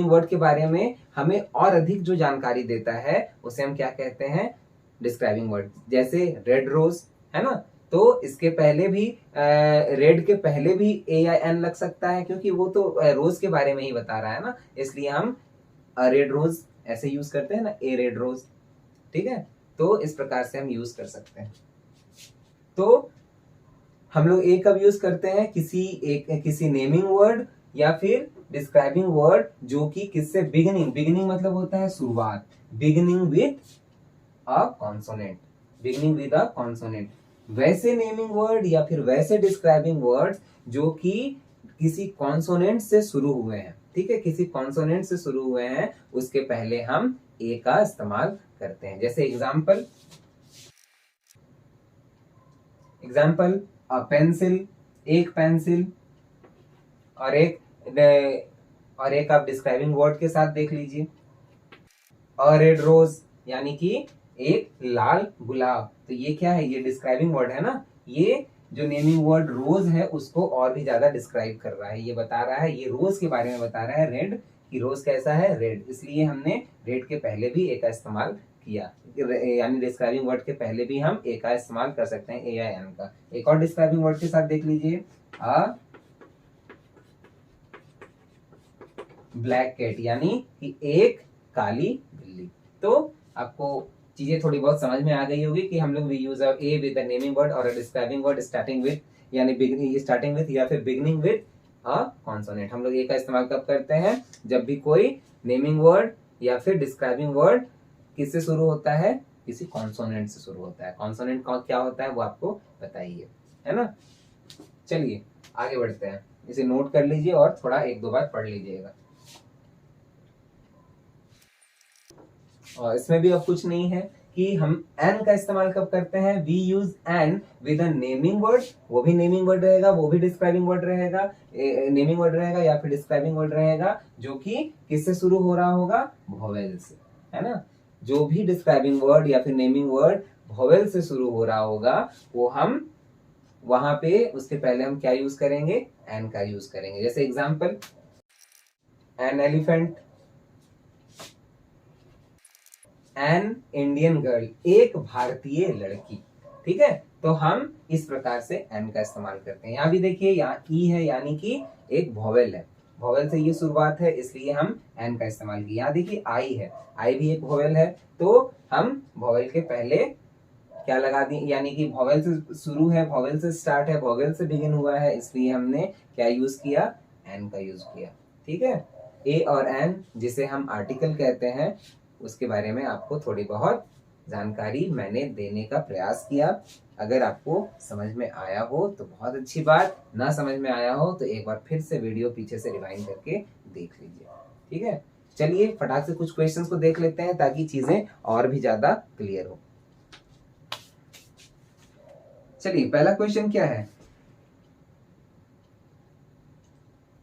वर्ड के बारे में हमें और अधिक जो जानकारी देता है उसे हम क्या कहते हैं, डिस्क्राइबिंग वर्ड। जैसे रेड रोज है ना, तो इसके पहले भी रेड के पहले भी ए या एन लग सकता है क्योंकि वो तो रोज के बारे में ही बता रहा है ना, इसलिए हम रेड रोज ऐसे यूज करते हैं ना, ए रेड रोज। ठीक है, तो इस प्रकार से हम यूज कर सकते हैं। तो हम लोग ए कब यूज करते हैं, किसी नेमिंग वर्ड या फिर डिस्क्राइबिंग वर्ड जो कि किससे, बिगिनिंग मतलब होता है शुरुआत, बिगिनिंग विद अ कॉन्सोनेंट। वैसे नेमिंग वर्ड या फिर वैसे डिस्क्राइबिंग वर्ड्स जो कि किसी कॉन्सोनेंट से शुरू हुए हैं। ठीक है, किसी कॉन्सोनेंट से शुरू हुए हैं उसके पहले हम ए का इस्तेमाल करते हैं। जैसे एग्जाम्पल पेंसिल, एक पेंसिल, और एक आप डिस्क्राइबिंग वर्ड के साथ देख लीजिए, और रेड रोज यानी कि एक लाल गुलाब। तो ये क्या है, ये डिस्क्राइबिंग वर्ड है ना, ये जो नेमिंग वर्ड रोज है उसको और भी ज्यादा डिस्क्राइब कर रहा है। ये बता रहा है, ये रोज के बारे में बता रहा है, रेड कि रोज कैसा है, रेड, इसलिए हमने रेड के पहले भी ए का इस्तेमाल किया। यानी डिस्क्राइबिंग वर्ड के पहले भी हम ए का इस्तेमाल कर सकते हैं, ए या एन का। एक और डिस्क्राइबिंग वर्ड के साथ देख लीजिए, ब्लैक कैट, यानी कि एक काली बिल्ली। तो आपको चीजें थोड़ी बहुत समझ में आ गई होगी कि हम लोग we use a with the naming word और डिस्क्राइबिंग वर्ड स्टार्टिंग विद, यानी स्टार्टिंग विद या फिर बिगिनिंग विद अ कॉन्सोनेंट। हम लोग ए का इस्तेमाल कब करते हैं, जब भी कोई नेमिंग वर्ड या फिर डिस्क्राइबिंग वर्ड किससे शुरू होता है, किसी कॉन्सोनेंट से शुरू होता है। कॉन्सोनेंट क्या होता है वो आपको बताइए, है ना। चलिए आगे बढ़ते हैं, इसे नोट कर लीजिए और थोड़ा एक दो बार पढ़ लीजिएगा। और इसमें भी अब कुछ नहीं है कि हम एन का इस्तेमाल कब करते हैं, we use an with a naming word, वो भी नेमिंग वर्ड रहेगा, वो भी डिस्क्राइबिंग वर्ड रहेगा, नेमिंग वर्ड रहेगा या फिर डिस्क्राइबिंग वर्ड रहेगा जो कि किससे शुरू हो रहा होगा, वोवेल से, है ना। जो भी डिस्क्राइबिंग वर्ड या फिर नेमिंग वर्ड वोवेल से शुरू हो रहा होगा वो हम वहां पे उसके पहले हम क्या यूज करेंगे, एन का यूज करेंगे। जैसे example, an elephant, an Indian girl, एक भारतीय लड़की। ठीक है, तो हम इस प्रकार से एन का इस्तेमाल करते हैं। यहाँ भी देखिए, यहाँ ई है यानी कि एक वोवेल है, वोवेल से ये शुरुआत है इसलिए हम एन का इस्तेमाल किया। यहाँ देखिए आई है, आई भी एक वोवेल है, तो हम वोवेल के पहले क्या लगा दी, यानी कि वोवेल से शुरू है, वोवेल से स्टार्ट है, वोवेल से बिगिन हुआ है, इसलिए हमने क्या यूज किया, एन का यूज किया। ठीक है, ए और एन जिसे हम आर्टिकल कहते हैं उसके बारे में आपको थोड़ी बहुत जानकारी मैंने देने का प्रयास किया। अगर आपको समझ में आया हो तो बहुत अच्छी बात, ना समझ में आया हो तो एक बार फिर से वीडियो पीछे से रिवाइंड करके देख लीजिए। ठीक है, चलिए फटाक से कुछ क्वेश्चंस को देख लेते हैं ताकि चीजें और भी ज्यादा क्लियर हो। चलिए पहला क्वेश्चन क्या है,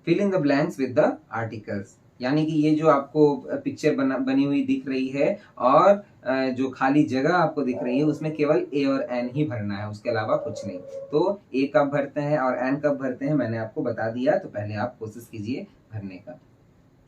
fill in the blanks with the articles. यानी कि ये जो आपको पिक्चर बनी हुई दिख रही है और जो खाली जगह आपको दिख रही है उसमें केवल ए और एन ही भरना है, उसके अलावा कुछ नहीं। तो ए कब भरते हैं और एन कब भरते हैं मैंने आपको बता दिया, तो पहले आप कोशिश कीजिए भरने का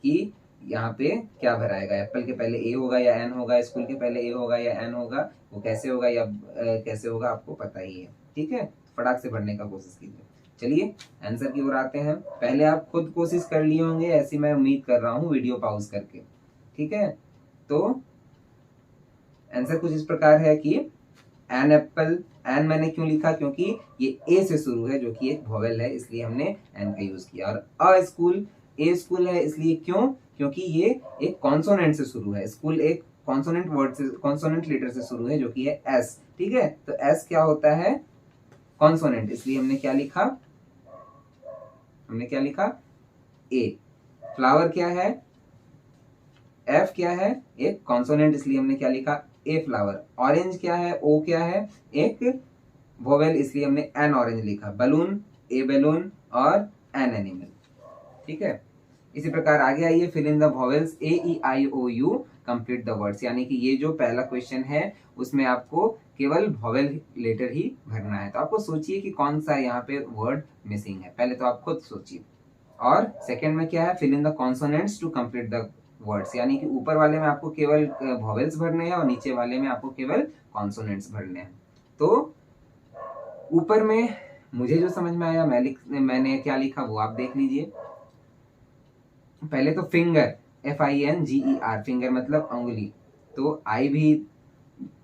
कि यहाँ पे क्या भराएगा। एप्पल के पहले ए होगा या एन होगा, स्कूल के पहले ए होगा या एन होगा, वो कैसे होगा या कैसे होगा आपको पता ही है। ठीक है, फटाक से भरने का कोशिश कीजिए। चलिए आंसर की ओर आते हैं। पहले आप खुद कोशिश कर लिए होंगे, ऐसी मैं उम्मीद कर रहा हूँ वीडियो पॉज करके। ठीक है, तो आंसर कुछ इस प्रकार है कि एन एप्पल। एन मैंने क्यों लिखा, क्योंकि ये ए से शुरू है जो कि एक वोवेल है, इसलिए हमने एन का यूज किया। और अ स्कूल, ए स्कूल है इसलिए क्यों, क्योंकि ये एक कॉन्सोनेंट से शुरू है। स्कूल एक कॉन्सोनेंट वर्ड से, कॉन्सोनेंट लेटर से शुरू है जो कि है एस। ठीक है, तो एस क्या होता है, कॉन्सोनेंट, इसलिए हमने क्या लिखा, हमने क्या लिखा, ए। फ्लावर क्या है, एफ क्या है, एक कॉन्सोनेंट, इसलिए हमने क्या लिखा, ए फ्लावर। ऑरेंज क्या है, ओ क्या है, एक वोवेल, इसलिए हमने एन ऑरेंज लिखा। बलून, ए बैलून और एन एनिमल। ठीक है, इसी प्रकार आगे आइए, fill in the vowels A E I O U, complete the words. यानी कि ये जो पहला क्वेश्चन है उसमें आपको केवल वोवेल लेटर ही भरना है। तो आपको सोचिए कि कौन सा यहाँ पे वर्ड मिसिंग है, पहले तो आप खुद सोचिए। और सेकंड में क्या है, fill in the consonants to complete the words, यानी कि ऊपर वाले में आपको केवल वोवेल्स भरने हैं और नीचे वाले में आपको केवल कॉन्सोनेंट्स भरने हैं। तो ऊपर में मुझे जो समझ में आया मैंने क्या लिखा वो आप देख लीजिए। पहले तो फिंगर, FINGER, फिंगर मतलब अंगुली, तो आई भी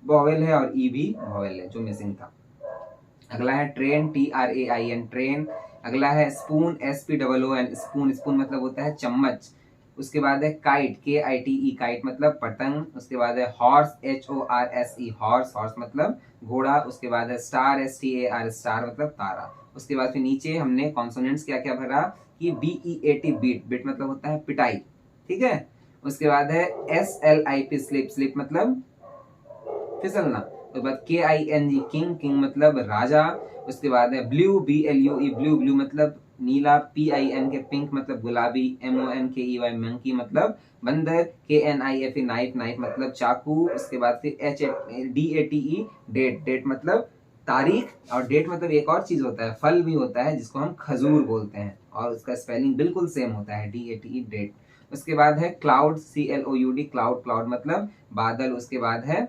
वोवेल है और ई भी वोवेल है जो मिसिंग था। अगला है ट्रेन, TRAIN, ट्रेन। अगला है स्पून, SPOON, स्पून, स्पून मतलब होता है चम्मच। उसके बाद है काइट, KITE, काइट मतलब पतंग। उसके बाद है हॉर्स, HORSE, हॉर्स, हॉर्स मतलब घोड़ा। उसके बाद है स्टार, STAR, स्टार मतलब तारा। उसके बाद फिर नीचे हमने कॉन्सोनेंट्स क्या क्या भरा कि BEAT, बीट, बीट मतलब होता है पिटाई। ठीक है, उसके बाद है SLIP, स्लिप, स्लिप मतलब फिसलना। उसके बाद KING, किंग, किंग मतलब राजा। उसके बाद है ब्लू, BLUE, ब्लू, ब्लू मतलब नीला। PINK, पिंक मतलब गुलाबी। MONKEY, मंकी मतलब बंदर। KNIFE, नाइफ, नाइफ मतलब चाकू। उसके बाद फिर DATE, डेट, डेट मतलब तारीख। और डेट मतलब एक और चीज होता है, फल भी होता है जिसको हम खजूर बोलते हैं, और उसका स्पेलिंग बिल्कुल सेम होता है, DATE, डेट। उसके बाद है क्लाउड, CLOUD, क्लाउड, क्लाउड मतलब बादल। उसके बाद है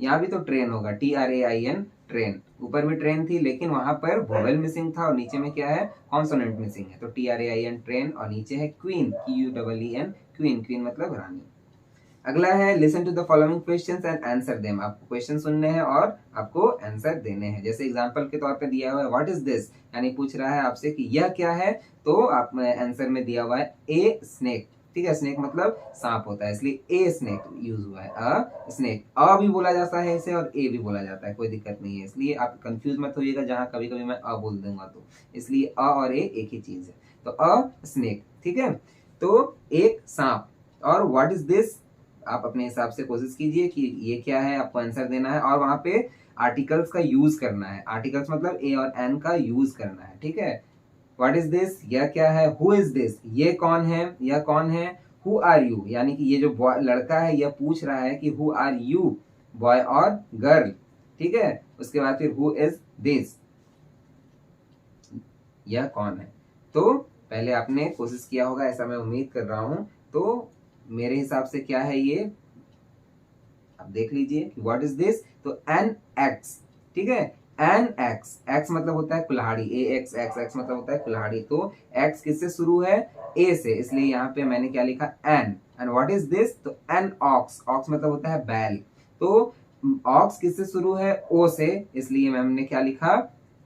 यहाँ भी तो ट्रेन होगा, TRAIN, ट्रेन। ऊपर भी ट्रेन थी लेकिन वहां पर वोवेल मिसिंग था और नीचे में क्या है, कॉन्सोनेंट मिसिंग है, तो TRAIN, ट्रेन। और नीचे है क्वीन, QUEEN, क्वीन, क्वीन मतलब रानी। अगला है listen to the following questions and answer them. आपको क्वेश्चन सुनने हैं और आपको आंसर देने हैं। जैसे एग्जांपल के तौर पे दिया हुआ है व्हाट इज दिस, यानी पूछ रहा है आपसे कि यह क्या है, तो आप आंसर में दिया हुआ है ए स्नेक। ठीक है, स्नेक मतलब सांप होता है, इसलिए ए स्नेक यूज हुआ है। अ स्नेक, अ भी बोला जाता है इसे और ए भी बोला जाता है, कोई दिक्कत नहीं है, इसलिए आप कंफ्यूज मत होइएगा जहां कभी कभी मैं अ बोल दूंगा तो, इसलिए अ और ए एक ही चीज है। तो अ स्नेक, ठीक है, तो एक सांप। और व्हाट इज दिस, आप अपने हिसाब से कोशिश कीजिए कि ये क्या है, आपको आंसर देना है और वहां पे आर्टिकल्स का यूज करना है। आर्टिकल्स मतलब ए और एन का यूज करना है। ठीक है, व्हाट इज दिस, यह क्या है। हु इज दिस, ये कौन है, यह कौन है। हु आर यू, यानी कि ये जो लड़का है यह पूछ रहा है कि हु आर यू, बॉय और गर्ल। ठीक है, उसके बाद फिर हु इज दिस, यह कौन है। तो पहले आपने कोशिश किया होगा ऐसा मैं उम्मीद कर रहा हूं। तो मेरे हिसाब से क्या है ये, अब देख लीजिए व्हाट इज दिस, तो एन एक्स। ठीक है, एन एक्स, एक्स मतलब होता है कुल्हाड़ी, AX, एक्स, एक्स मतलब होता है कुल्हाड़ी। तो एक्स किससे शुरू है, ए से, इसलिए यहाँ पे मैंने क्या लिखा, an. And what is this, तो एन ऑक्स, ऑक्स मतलब होता है बैल। तो ऑक्स किससे शुरू है, ओ से, इसलिए हमने क्या लिखा,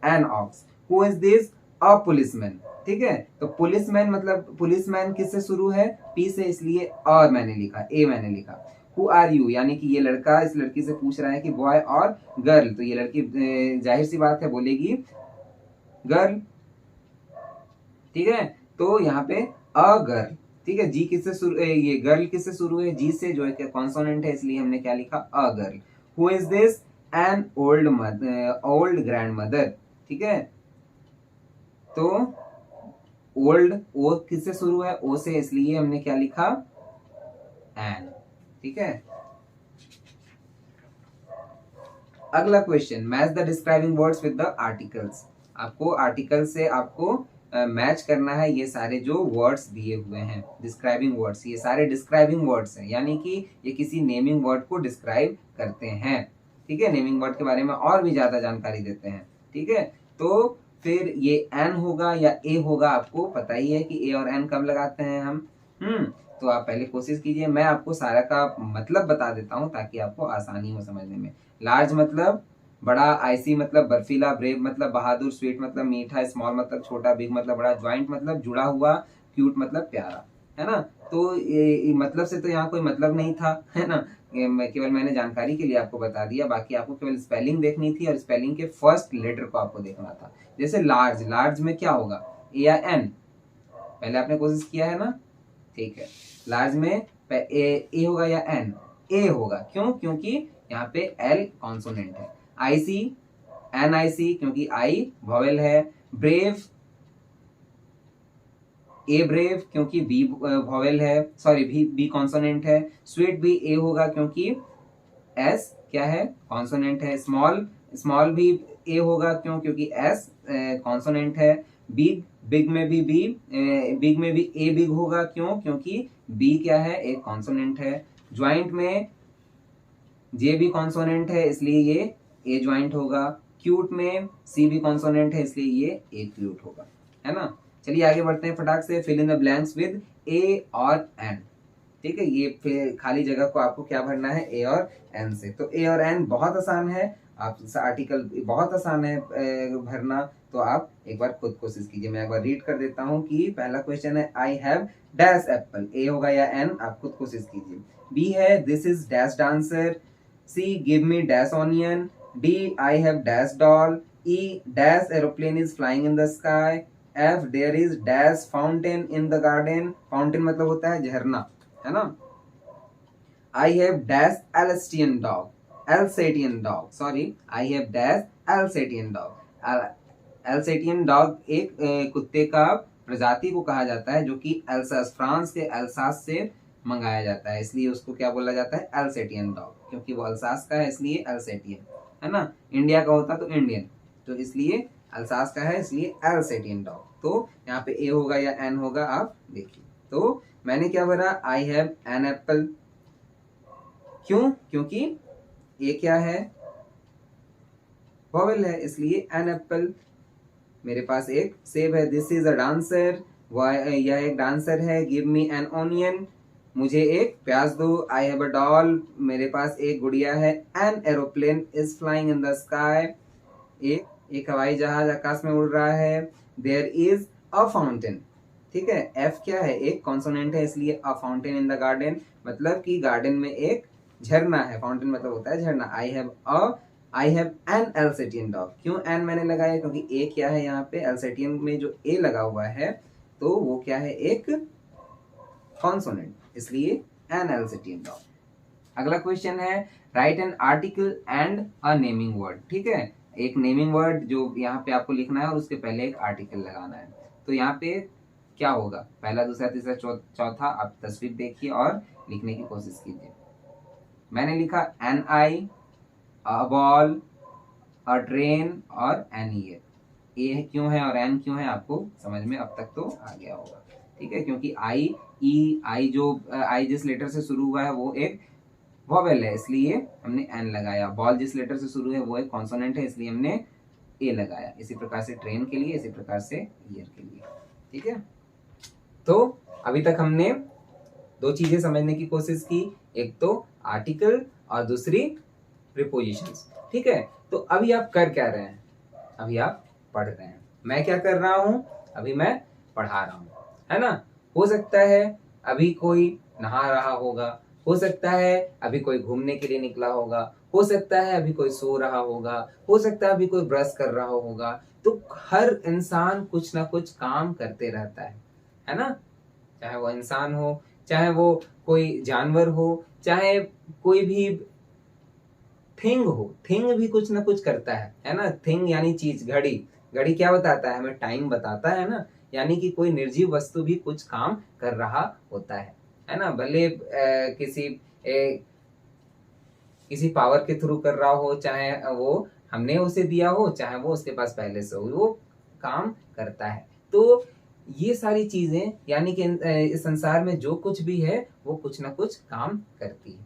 an ox. Who is this, a policeman. ठीक है, तो पुलिसमैन मतलब पुलिसमैन किससे शुरू है, पी से, इसलिए अ मैंने लिखा, ए मैंने लिखा। हु आर यू, यानी कि ये लड़का इस लड़की से पूछ रहा है कि बॉय और गर्ल, तो ये लड़की जाहिर सी बात है बोलेगी गर्ल। ठीक है, तो यहाँ पे अ गर्ल। ठीक है, जी किससे शुरू, ये गर्ल किससे शुरू है, जी से, जो है कॉन्सोनेंट है, इसलिए हमने क्या लिखा, a girl. Who is this, an old mother, old grand mother. ठीक है, तो ओल्ड, ओ किससे शुरू है, ओ से, इसलिए हमने क्या लिखा, एन। ठीक है, अगला question, match the describing words with the articles. आपको आर्टिकल से आपको मैच करना है ये सारे जो वर्ड्स दिए हुए हैं, डिस्क्राइबिंग वर्ड्स, ये सारे डिस्क्राइबिंग वर्ड्स हैं, यानी कि ये किसी नेमिंग वर्ड को डिस्क्राइब करते हैं। ठीक है, नेमिंग वर्ड के बारे में और भी ज्यादा जानकारी देते हैं। ठीक है, तो फिर ये एन होगा या ए होगा, आपको पता ही है कि ए और एन कब लगाते हैं हम। तो आप पहले कोशिश कीजिए, मैं आपको सारा का मतलब बता देता हूँ ताकि आपको आसानी हो समझने में। लार्ज मतलब बड़ा, आईसी मतलब बर्फीला, ब्रेव मतलब बहादुर, स्वीट मतलब मीठा, स्मॉल मतलब छोटा, बिग मतलब बड़ा, ज्वाइंट मतलब जुड़ा हुआ, क्यूट मतलब प्यारा, है ना। तो ये मतलब से तो यहाँ कोई मतलब नहीं था, है ना, केवल मैंने जानकारी के लिए आपको बता दिया, बाकी आपको केवल स्पेलिंग देखनी थी और स्पेलिंग के फर्स्ट लेटर को आपको देखना था। जैसे लार्ज, लार्ज में क्या होगा, ए या एन, पहले आपने कोशिश किया है ना। ठीक है, लार्ज में ए होगा या एन, ए होगा, क्यों, क्योंकि यहाँ पे एल कॉन्सोनेंट है। आईसी, एन आई सी, क्योंकि आई वॉवेल है। ब्रेव, ए ब्रेव, क्योंकि बी वॉवेल है, सॉरी बी कॉन्सोनेंट है। स्वीट भी ए होगा क्योंकि एस क्या है, कॉन्सोनेंट है। स्मॉल, स्मॉल भी ए होगा, क्यों, क्योंकि एस कॉन्सोनेंट है। बिग, बिग में भी बी, बिग में भी ए बिग होगा, क्यों, क्योंकि बी क्या है, एक कॉन्सोनेंट है। ज्वाइंट में जे भी कॉन्सोनेंट है, इसलिए ये ए ज्वाइंट होगा। क्यूट में सी भी कॉन्सोनेंट है, इसलिए ये ए क्यूट होगा, है ना। चलिए आगे बढ़ते हैं फटाक से। Fill in the blanks with a और एन। ठीक है, ये फिर खाली जगह को आपको क्या भरना है, ए और एन से। तो ए और एन बहुत आसान है, आप आर्टिकल बहुत आसान है भरना, तो आप एक बार खुद कोशिश कीजिए। मैं एक बार रीड कर देता हूँ कि पहला क्वेश्चन है, I have dash apple, a होगा या एन, आप खुद कोशिश कीजिए। बी है, this is dash dancer. C, give me dash onion. D, I have dash doll. E, dash aeroplane is flying in the sky. F, there is dash fountain in the garden. Fountain मतलब होता है झरना, है ना। I have dash alsatian dog, alsatian dog, sorry, I have dash alsatian dog. Alsatian dog एक कुत्ते का प्रजाति को कहा जाता है जो कि एल्सास, फ्रांस के एल्सास से मंगाया जाता है, इसलिए उसको क्या बोला जाता है, एल्सेटियन डॉग, क्योंकि वो अल्सास का है इसलिए एल्सेटियन, है ना। इंडिया का होता तो इंडियन, तो इसलिए अल्सास का है इसलिए एल्सेटियन डॉग। तो यहाँ पे ए होगा या एन होगा, आप देखिए। तो मैंने क्या भरा, आई हैव एन एप्पल, क्यों, क्योंकि ए क्या है, वॉवेल है, इसलिए एन एप्पल। मेरे पास एक सेब है, दिस इज अ डांसर, यह एक डांसर है। गिव मी एन ऑनियन, मुझे एक प्याज दो। आई हैव अ डॉल, मेरे पास एक गुड़िया है। An aeroplane is flying in the sky, एक हवाई जहाज आकाश में उड़ रहा है। देयर इज अ फाउंटेन, ठीक है, एफ क्या है, एक कॉन्सोनेंट है, इसलिए a fountain in the garden, मतलब कि गार्डन में एक झरना है, फाउंटेन मतलब होता है झरना। आई हैव एन एल्सेटियन डॉग, क्यों एन मैंने लगाया, क्योंकि ए क्या है यहाँ पे, एल्सेटियन में जो ए लगा हुआ है तो वो क्या है, एक कॉन्सोनेंट, इसलिए एन एल्सेटियन डॉग। अगला क्वेश्चन है, right an article and a naming word. ठीक है, एक नेमिंग वर्ड जो यहाँ पे आपको लिखना है और उसके पहले एक आर्टिकल लगाना है। तो यहाँ पे क्या होगा, पहला, दूसरा, तीसरा, चौथा, आप तस्वीर देखिए और लिखने की कोशिश कीजिए। मैंने लिखा an eye, a ball, a train और एन ईयर। ए क्यों है और एन क्यों है, आपको समझ में अब तक तो आ गया होगा। ठीक है, क्योंकि आई जो आई जिस लेटर से शुरू हुआ है वो एक वॉवेल है, इसलिए हमने एन लगाया। बॉल जिस लेटर से शुरू है वो एक कॉन्सोनेंट है, इसलिए हमने ए लगाया। इसी प्रकार से ट्रेन के लिए, इसी प्रकार से ईयर के लिए। ठीक है, तो अभी तक हमने दो चीजें समझने की कोशिश की, एक तो आर्टिकल और दूसरी प्रीपोजिशंस। ठीक है, तो अभी आप कर क्या रहे हैं, अभी आप पढ़ रहे हैं। मैं क्या कर रहा हूं, अभी मैं पढ़ा रहा हूं, है ना। हो सकता है अभी कोई नहा रहा होगा, हो सकता है अभी कोई घूमने के लिए निकला होगा, हो सकता है अभी कोई सो रहा होगा, हो सकता है अभी कोई ब्रश कर रहा होगा। तो हर इंसान कुछ ना कुछ काम करते रहता है ना। चाहे वो इंसान हो, चाहे वो कोई जानवर हो, चाहे कोई भी थिंग हो, थिंग भी कुछ ना कुछ करता है ना। थिंग यानी चीज, घड़ी, घड़ी क्या बताता है हमें, टाइम बताता है ना। यानी कि कोई निर्जीव वस्तु भी कुछ काम कर रहा होता है ना। भले किसी पावर के थ्रू कर रहा हो, चाहे वो हमने उसे दिया हो, चाहे वो उसके पास पहले से हो, वो काम करता है। तो ये सारी चीजें यानी कि इस संसार में जो कुछ भी है वो कुछ ना कुछ काम करती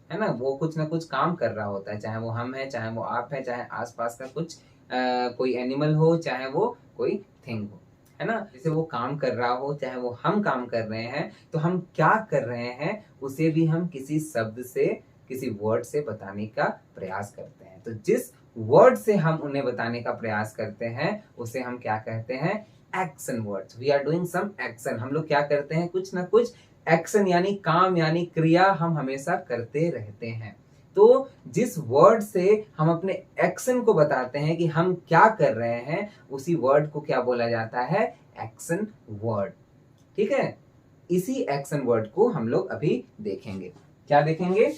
है ना। वो कुछ ना कुछ काम कर रहा होता है, चाहे वो हम है, चाहे वो आप है, चाहे आसपास का कुछ कोई एनिमल हो, चाहे वो कोई थिंग हो, है ना। जैसे वो काम कर रहा हो, चाहे वो हम काम कर रहे हैं, तो हम क्या कर रहे हैं उसे भी हम किसी शब्द से, किसी वर्ड से बताने का प्रयास करते हैं। तो जिस वर्ड से हम उन्हें बताने का प्रयास करते हैं उसे हम क्या कहते हैं, action words. We are doing some action. हम लोग क्या करते हैं, कुछ ना कुछ एक्शन यानी काम यानी क्रिया हम हमेशा करते रहते हैं। तो जिस वर्ड से हम अपने एक्शन को बताते हैं कि हम क्या कर रहे हैं, उसी वर्ड को क्या बोला जाता है, एक्शन वर्ड। ठीक है, इसी एक्शन वर्ड को हम लोग अभी देखेंगे। क्या देखेंगे,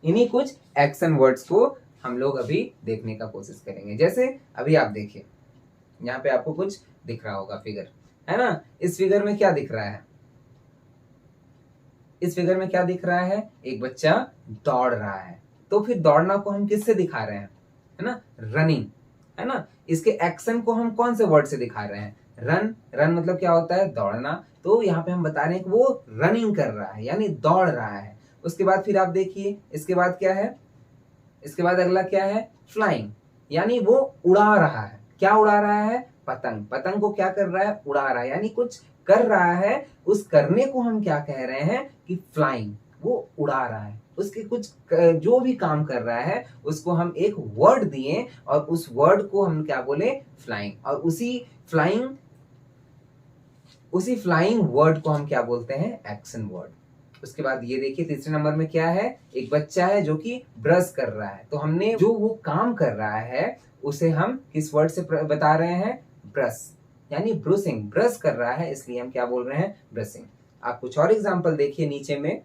इन्हीं कुछ एक्शन वर्ड्स को हम लोग अभी देखने का कोशिश करेंगे। जैसे अभी आप देखिए, यहाँ पे आपको कुछ दिख रहा होगा फिगर, है ना। इस फिगर में क्या दिख रहा है, इस फिगर में क्या दिख रहा है, एक बच्चा दौड़ रहा है। तो फिर दौड़ना को हम किससे दिखा रहे हैं, है ना, रनिंग, है ना। इसके एक्शन को हम कौन से वर्ड से दिखा रहे हैं, रन। रन मतलब क्या होता है, दौड़ना। तो यहाँ पे हम बता रहे हैं कि वो रनिंग कर रहा है यानी दौड़ रहा है। उसके बाद फिर आप देखिए, इसके बाद क्या है, इसके बाद अगला क्या है, फ्लाइंग, यानी वो उड़ा रहा है। क्या उड़ा रहा है, पतंग। पतंग को क्या कर रहा है, उड़ा रहा है, यानी कुछ कर रहा है। उस करने को हम क्या कह रहे हैं कि फ्लाइंग, वो उड़ा रहा है। उसके कुछ जो भी काम कर रहा है उसको हम एक वर्ड दिए और उस वर्ड को हम क्या बोले, फ्लाइंग। और उसी फ्लाइंग वर्ड को हम क्या बोलते हैं, एक्शन वर्ड। उसके बाद ये देखिए तीसरे नंबर में क्या है, एक बच्चा है जो कि ब्रश कर रहा है। तो हमने जो वो काम कर रहा है उसे हम किस वर्ड से बता रहे हैं, ब्रश, यानी ब्रूसिंग। ब्रश कर रहा है इसलिए हम क्या बोल रहे हैं, ब्रशिंग। आप कुछ और एग्जांपल देखिए नीचे में,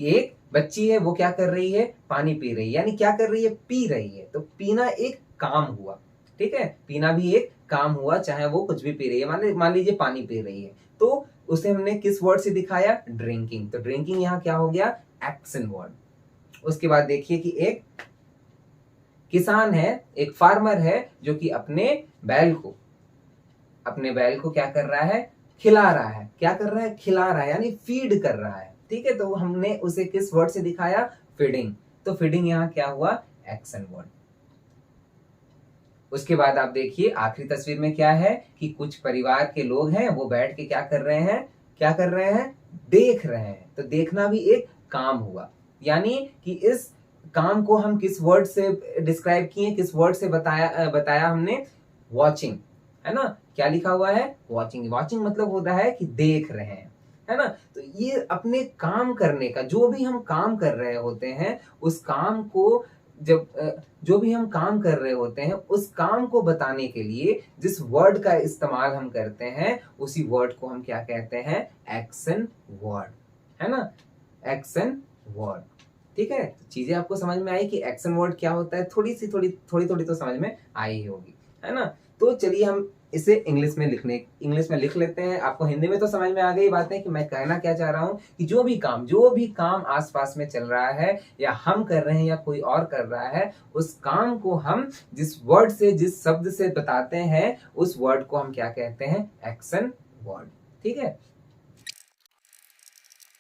एक बच्ची है वो क्या कर रही है, पानी पी रही है, यानी क्या कर रही है, पी रही है। तो पीना एक काम हुआ, ठीक है, पीना भी एक काम हुआ, चाहे वो कुछ भी पी रही है। मान लीजिए पानी पी रही है, तो उसे हमने किस वर्ड से दिखाया, ड्रिंकिंग। तो ड्रिंकिंग यहाँ क्या हो गया, एक्शन वर्ड। उसके बाद देखिए कि एक किसान है, एक फार्मर है जो कि अपने बैल को क्या कर रहा है, खिला रहा है। क्या कर रहा है, खिला रहा है, यानी फीड कर रहा है। ठीक है, तो हमने उसे किस वर्ड से दिखाया, फीडिंग। तो फीडिंग यहाँ क्या हुआ, एक्शन वर्ड। उसके बाद आप देखिए आखिरी तस्वीर में क्या है कि कुछ परिवार के लोग हैं, वो बैठ के क्या कर रहे हैं, देख रहे हैं। तो देखना भी एक काम हुआ, यानी कि इस काम को हम किस वर्ड से डिस्क्राइब किए, किस वर्ड से बताया हमने, वॉचिंग, है ना। क्या लिखा हुआ है, वॉचिंग। वॉचिंग मतलब होता है कि देख रहे हैं, है ना। तो ये अपने काम करने का, जो भी हम काम कर रहे होते हैं उस काम को जो भी हम काम कर रहे होते हैं उस काम को बताने के लिए जिस वर्ड का इस्तेमाल हम करते हैं उसी वर्ड को हम क्या कहते हैं, एक्शन वर्ड, है ना, एक्शन वर्ड। ठीक है, तो चीजें आपको समझ में आई कि एक्शन वर्ड क्या होता है, थोड़ी थोड़ी तो समझ में आई ही होगी, है ना। तो चलिए हम इसे इंग्लिश में लिख लेते हैं। आपको हिंदी में तो समझ में आ गई बातें कि मैं कहना क्या चाह रहा हूं, कि जो भी काम आसपास में चल रहा है या हम कर रहे हैं या कोई और कर रहा है, उस काम को हम जिस वर्ड से, जिस शब्द से बताते हैं उस वर्ड को हम क्या कहते हैं, एक्शन वर्ड। ठीक है,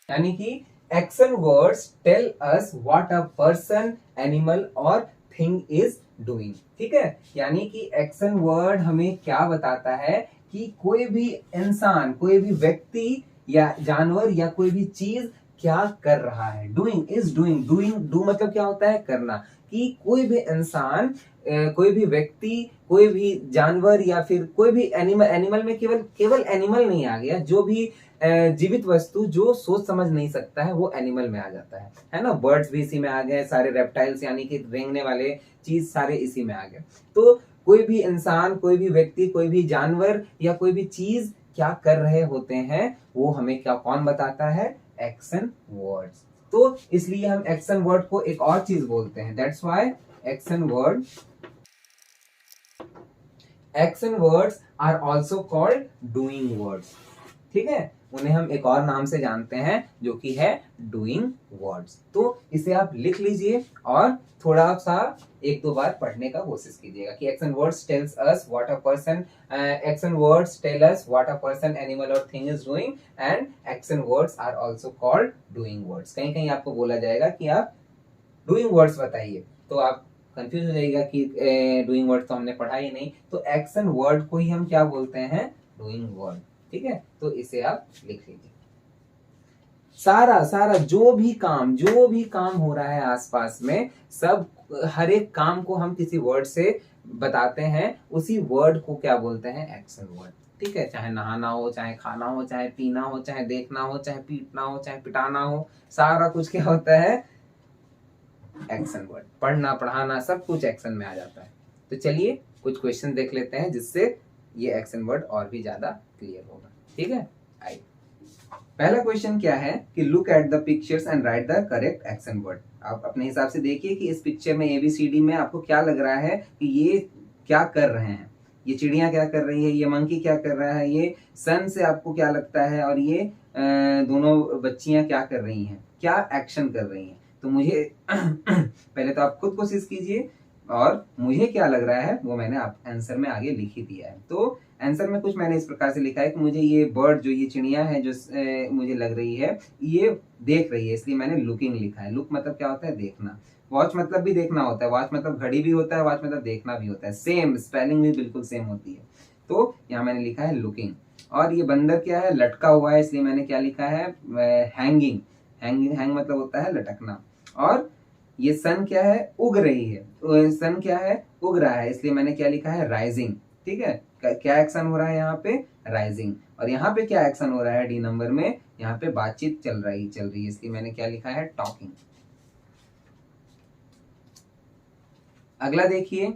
यानी कि action words tell us what a person, animal और थिंग इज डूइंग। ठीक है, यानी कि एक्शन वर्ड हमें क्या बताता है कि कोई भी इंसान, कोई भी व्यक्ति या जानवर या कोई भी चीज क्या कर रहा है। डूइंग इज डूइंग, डू मतलब क्या होता है, करना। कि कोई भी इंसान, कोई भी व्यक्ति, कोई भी जानवर या फिर कोई भी एनिमल में केवल एनिमल नहीं आ गया, जो भी जीवित वस्तु जो सोच समझ नहीं सकता है वो एनिमल में आ जाता है ना। बर्ड्स भी इसी में आ गए, सारे रेप्टाइल्स यानी कि रेंगने वाले चीज सारे इसी में आ गए। तो कोई भी इंसान, कोई भी व्यक्ति, कोई भी जानवर या कोई भी चीज क्या कर रहे होते हैं वो हमें क्या, कौन बताता है, एक्शन वर्ड्स। तो इसलिए हम एक्शन वर्ड को एक और चीज बोलते हैं, that's why action word action words are also called doing words. ठीक है, उन्हें हम एक और नाम से जानते हैं जो कि है डूइंग वर्ड्स। तो इसे आप लिख लीजिए और थोड़ा सा एक दो बार पढ़ने का कोशिश कीजिएगा कि action words tells us what a person, action words tell us what a person, animal और thing is doing, and action words are also called doing words. कहीं कहीं आपको बोला जाएगा कि आप डूइंग वर्ड्स बताइए, तो आप कंफ्यूज हो जाएगा कि डूइंग वर्ड तो हमने पढ़ा ही नहीं। तो एक्शन वर्ड को ही हम क्या बोलते हैं? Doing word. ठीक है, तो इसे आप लिख लीजिए। सारा सारा जो भी काम हो रहा है आसपास में, सब हर एक काम को हम किसी वर्ड से बताते हैं, उसी वर्ड को क्या बोलते हैं? Action word. ठीक है, चाहे नहाना हो, चाहे खाना हो, चाहे पीना हो, चाहे देखना हो, चाहे पीटना हो, चाहे पिटाना हो, सारा कुछ क्या होता है? Action word. पढ़ना पढ़ाना सब कुछ एक्शन में आ जाता है। तो चलिए कुछ क्वेश्चन देख लेते हैं जिससे ये एक्शन वर्ड और भी ज्यादा क्लियर होगा। ठीक है, आइए। पहला क्वेश्चन क्या है कि look at the pictures and right the correct action word. आप अपने हिसाब से देखिए कि इस पिक्चर में ABCD में आपको क्या लग रहा है कि ये क्या कर रहे हैं। ये चिड़िया क्या कर रही है, ये मंकी क्या कर रहा है, ये सन से आपको क्या लगता है, और ये दोनों बच्चियां क्या कर रही हैं, क्या एक्शन कर रही हैं। तो मुझे पहले तो आप खुद कोशिश कीजिए, और मुझे क्या लग रहा है वो मैंने आप आंसर में आगे लिख ही दिया है। तो आंसर में कुछ मैंने इस प्रकार से लिखा है कि मुझे ये बर्ड, जो ये चिड़िया है, जो मुझे लग रही है ये देख रही है, इसलिए मैंने लुकिंग लिखा है। लुक मतलब क्या होता है? देखना। वॉच मतलब भी देखना होता है, वॉच मतलब घड़ी भी होता है, वॉच मतलब देखना भी होता है, सेम स्पेलिंग भी बिल्कुल सेम होती है। तो यहाँ मैंने लिखा है लुकिंग। और ये बंदर क्या है? लटका हुआ है, इसलिए मैंने क्या लिखा है? हैंगिंग। हैंग मतलब होता है लटकना। और ये सन क्या है? उग रही है। तो सन क्या है? उग रहा है, इसलिए मैंने क्या लिखा है? राइजिंग। ठीक है, क्या एक्शन हो रहा है यहाँ पे? राइजिंग। और यहाँ पे क्या एक्शन हो रहा है? D नंबर में यहाँ पे बातचीत चल रही है, इसलिए मैंने क्या लिखा है? टॉकिंग। अगला देखिए,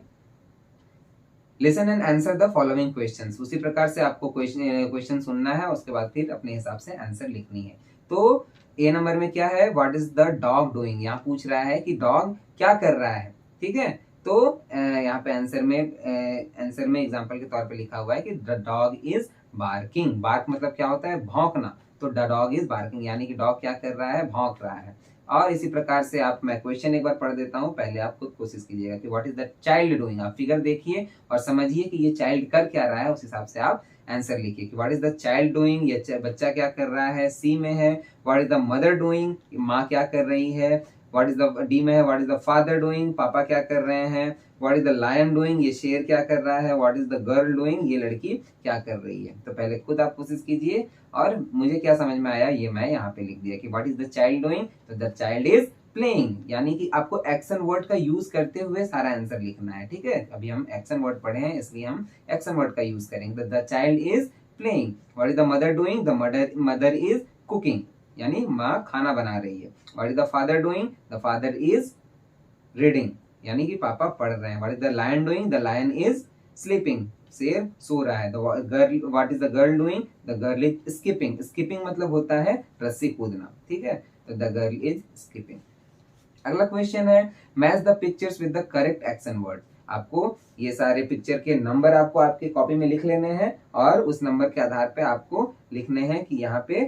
listen and answer the following questions. उसी प्रकार से आपको क्वेश्चन सुनना है, उसके बाद फिर अपने हिसाब से आंसर लिखनी है। तो A नंबर में क्या है? What is the dog doing. यहाँ पूछ रहा है कि डॉग क्या कर रहा है। ठीक है, तो यहाँ पे आंसर में एग्जांपल के तौर पे लिखा हुआ है कि the dog is barking. Bark मतलब क्या होता है? भौंकना। तो द डॉग इज बार्किंग, यानी कि डॉग क्या कर रहा है? भौंक रहा है। और इसी प्रकार से मैं क्वेश्चन एक बार पढ़ देता हूँ, पहले आप खुद कोशिश कीजिएगा कि what is the child doing. आप फिगर देखिए और समझिए कि ये चाइल्ड कर क्या रहा है, उस हिसाब से आप आंसर लिखिए कि what is the child doing, ये बच्चा क्या कर रहा है। सी में है what is the mother doing, माँ क्या कर रही है। व्हाट इज द डी में है what is the father doing, पापा क्या कर रहे हैं। What is the lion doing, ये शेर क्या कर रहा है। What is the girl doing, ये लड़की क्या कर रही है। तो पहले खुद आप कोशिश कीजिए, और मुझे क्या समझ में आया ये मैं यहाँ पे लिख दिया कि what is the child doing. तो द चाइल्ड इज प्लेइंग, यानी कि आपको एक्शन वर्ड का यूज करते हुए सारा आंसर लिखना है। ठीक है, अभी हम एक्शन वर्ड पढ़े हैं, इसलिए हम एक्शन वर्ड का यूज करेंगे। The child is playing. What is the mother doing? The mother is cooking, यानी माँ खाना बना रही है। What is the father doing? The father is reading, यानी कि पापा पढ़ रहे हैं। What is the lion doing? The lion is sleeping, शेर सो रहा है। Girl, what is the girl doing? The girl is skipping. Skipping मतलब होता है रस्सी कूदना। ठीक है, तो द गर्ल इज स्किपिंग। अगला क्वेश्चन है match the pictures with the correct action word. आपको ये सारे पिक्चर के नंबर आपको आपके कॉपी में लिख लेने हैं, और उस नंबर के आधार पे आपको लिखने हैं कि यहाँ पे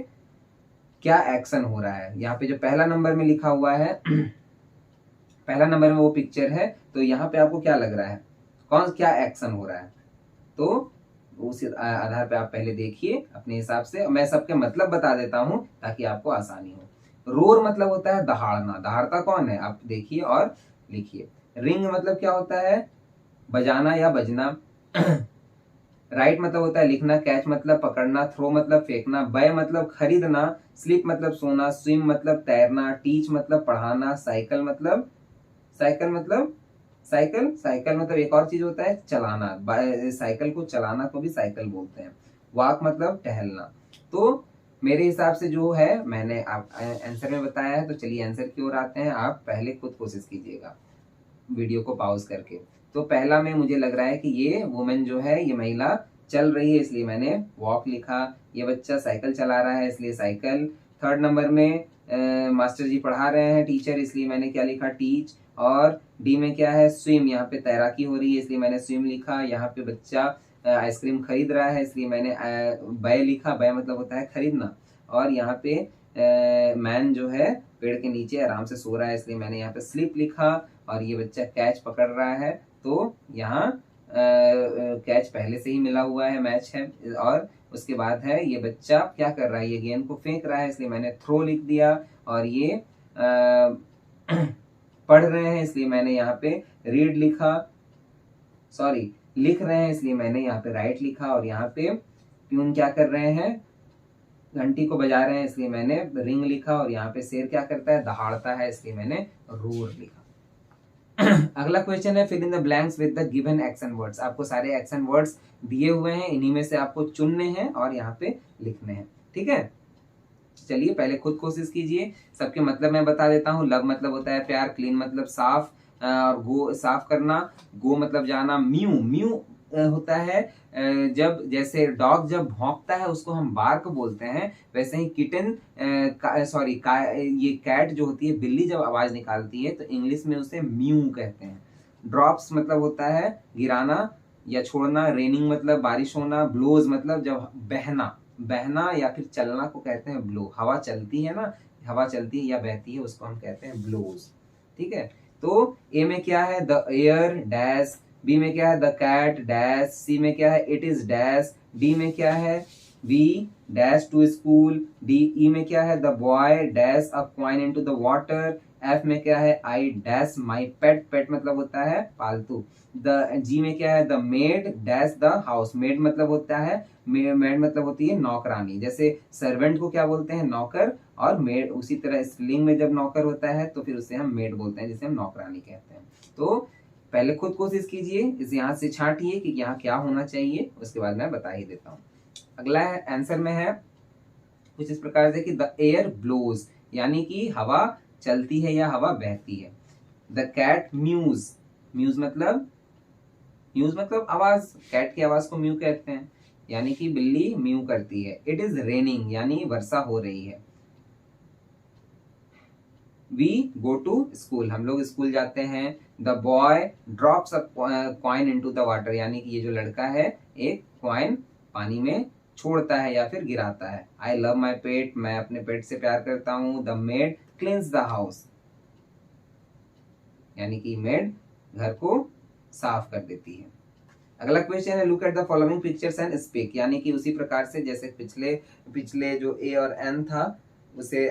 क्या एक्शन हो रहा है। यहाँ पे जो पहला नंबर में लिखा हुआ है पहला नंबर में वो पिक्चर है, तो यहाँ पे आपको क्या लग रहा है, क्या एक्शन हो रहा है। तो उस आधार पे आप पहले देखिए अपने हिसाब से। मैं सबके मतलब बता देता हूं ताकि आपको आसानी हो। रोर मतलब होता है दहाड़ना। दहाड़ता कौन है? आप देखिए और लिखिए। रिंग मतलब क्या होता है? बजाना या बजना। राइट मतलब होता है लिखना। कैच मतलब पकड़ना। थ्रो मतलब फेंकना। बाय मतलब खरीदना। स्लीप मतलब सोना। स्विम मतलब तैरना। टीच मतलब पढ़ाना। साइकिल मतलब साइकिल मतलब एक और चीज होता है चलाना। साइकिल को चलाना को भी साइकिल बोलते हैं। वॉक मतलब टहलना। तो मेरे हिसाब से जो है मैंने आप आंसर में बताया है। तो चलिए आंसर की ओर आते हैं। आप पहले खुद कोशिश कीजिएगा वीडियो को पॉज करके। तो पहला में मुझे लग रहा है कि ये वुमेन जो है, ये महिला चल रही है, इसलिए मैंने वॉक लिखा। ये बच्चा साइकिल चला रहा है, इसलिए साइकिल। थर्ड नंबर में मास्टर जी पढ़ा रहे हैं, टीचर, इसलिए मैंने क्या लिखा, टीच। और डी में क्या है, स्विम, यहाँ पे तैराकी हो रही है इसलिए मैंने स्विम लिखा। यहाँ पे बच्चा आइसक्रीम खरीद रहा है इसलिए मैंने बाय लिखा, बाय मतलब होता है खरीदना। और यहाँ पे मैन जो है पेड़ के नीचे आराम से सो रहा है इसलिए मैंने यहाँ पे स्लीप लिखा। और ये बच्चा कैच पकड़ रहा है, तो यहाँ कैच पहले से ही मिला हुआ है, मैच है। और उसके बाद है ये बच्चा क्या कर रहा है, ये गेंद को फेंक रहा है इसलिए मैंने थ्रो लिख दिया। और ये पढ़ रहे हैं इसलिए मैंने यहाँ पे रीड लिखा, सॉरी लिख रहे हैं इसलिए मैंने यहाँ पे राइट लिखा। और यहाँ पे ट्यून क्या कर रहे हैं, घंटी को बजा रहे हैं इसलिए मैंने रिंग लिखा। और यहाँ पे शेर क्या करता है, दहाड़ता है इसलिए मैंने रोर लिखा। अगला क्वेश्चन है, fill in the blanks with the given action words. आपको सारे एक्शन वर्ड्स दिए हुए हैं, इन्हीं में से आपको चुनने हैं और यहाँ पे लिखने हैं, ठीक है। चलिए पहले खुद कोशिश कीजिए। सबके मतलब मैं बता देता हूँ। लव मतलब होता है प्यार, क्लीन मतलब साफ, और गो साफ करना, गो मतलब जाना, म्यू म्यू होता है जब जैसे डॉग जब भौंकता है उसको हम बार्क बोलते हैं, वैसे ही किटन ये कैट जो होती है, बिल्ली जब आवाज निकालती है तो इंग्लिश में उसे म्यू कहते हैं। ड्रॉप्स मतलब होता है गिराना या छोड़ना, रेनिंग मतलब बारिश होना, ब्लोज मतलब जब बहना, बहना या फिर चलना को कहते हैं ब्लो। हवा चलती है ना, हवा चलती है या बहती है उसको हम कहते हैं ब्लोज, ठीक है। तो ए में क्या है, द एयर डैश, बी में क्या है, द कैट डैश, सी में क्या है, इट इज डैश, डी में क्या है, we dash to school, D E में क्या है, the boy dash a coin into the water, F में क्या है, आई डैश माई पेट, पेट मतलब होता है पालतू। द जी में क्या है, the made dash the house, made मतलब होता है, मेड मतलब होती है नौकरानी। जैसे सर्वेंट को क्या बोलते हैं, नौकर, और मेड उसी तरह स्त्रीलिंग में जब नौकर होता है तो फिर उसे हम मेड बोलते हैं, जिसे हम नौकरानी कहते हैं। तो पहले खुद कोशिश कीजिए, इस यहाँ से छांटिए कि यहाँ क्या होना चाहिए, उसके बाद मैं बता ही देता हूँ। अगला आंसर में है कुछ इस प्रकार से कि द एयर ब्लोज, यानी कि हवा चलती है या हवा बहती है। द कैट म्यूज, म्यूज मतलब आवाज, कैट की आवाज को म्यू कहते हैं, यानी कि बिल्ली म्यू करती है। इट इज रेनिंग, यानी वर्षा हो रही है। वी गो टू स्कूल, हम लोग स्कूल जाते हैं। The boy drops a coin into the water, यानी कि ये जो लड़का है एक कॉइन पानी में छोड़ता है या फिर गिराता है। आई लव माई पेट, मैं अपने पेट से प्यार करता हूँ। द मेड क्लींस द हाउस, यानी कि मेड घर को साफ कर देती है। अगला क्वेश्चन है, look at the following pictures and speak, यानी कि उसी प्रकार से जैसे पिछले जो ए और एन था उसे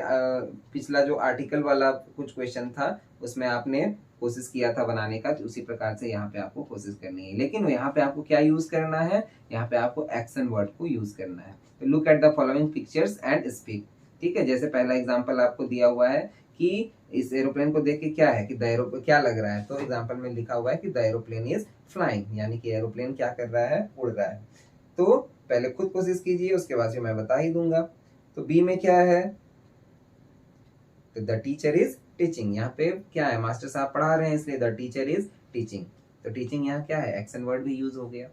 पिछला जो आर्टिकल वाला कुछ क्वेश्चन था उसमें आपने कोशिश किया था बनाने का, तो उसी प्रकार से यहाँ पे आपको कोशिश करनी है। लेकिन यहाँ पे आपको क्या यूज करना है, यहाँ पे आपको एक्शन वर्ड को यूज करना है। तो look at the following pictures and speak, ठीक है। जैसे पहला एग्जांपल आपको दिया हुआ है कि इस एरोप्लेन को देख के क्या है कि द एरोप्लेन क्या लग रहा है, तो एग्जांपल में लिखा हुआ है कि द एरोप्लेन इज फ्लाइंग, यानी कि एरोप्लेन क्या कर रहा है, उड़ रहा है। तो पहले खुद कोशिश कीजिए, उसके बाद मैं बता ही दूंगा। तो बी में क्या है, तो द टीचर इज टीचिंग, यहाँ पे क्या है, मास्टर साहब पढ़ा रहे हैं इसलिए द टीचर इज टीचिंग। तो टीचिंग यहाँ क्या है, एक्शन वर्ड भी यूज हो गया।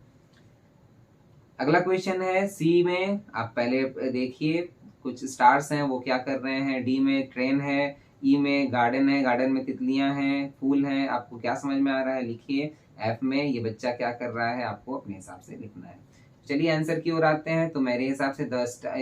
अगला क्वेश्चन है सी में, आप पहले देखिए कुछ स्टार्स हैं वो क्या कर रहे हैं। डी में ट्रेन है, ई में गार्डन है, गार्डन में तितलियां हैं, फूल हैं, आपको क्या समझ में आ रहा है लिखिए। एफ में ये बच्चा क्या कर रहा है, आपको अपने हिसाब से लिखना है। चलिए आंसर की ओर आते हैं। तो मेरे हिसाब से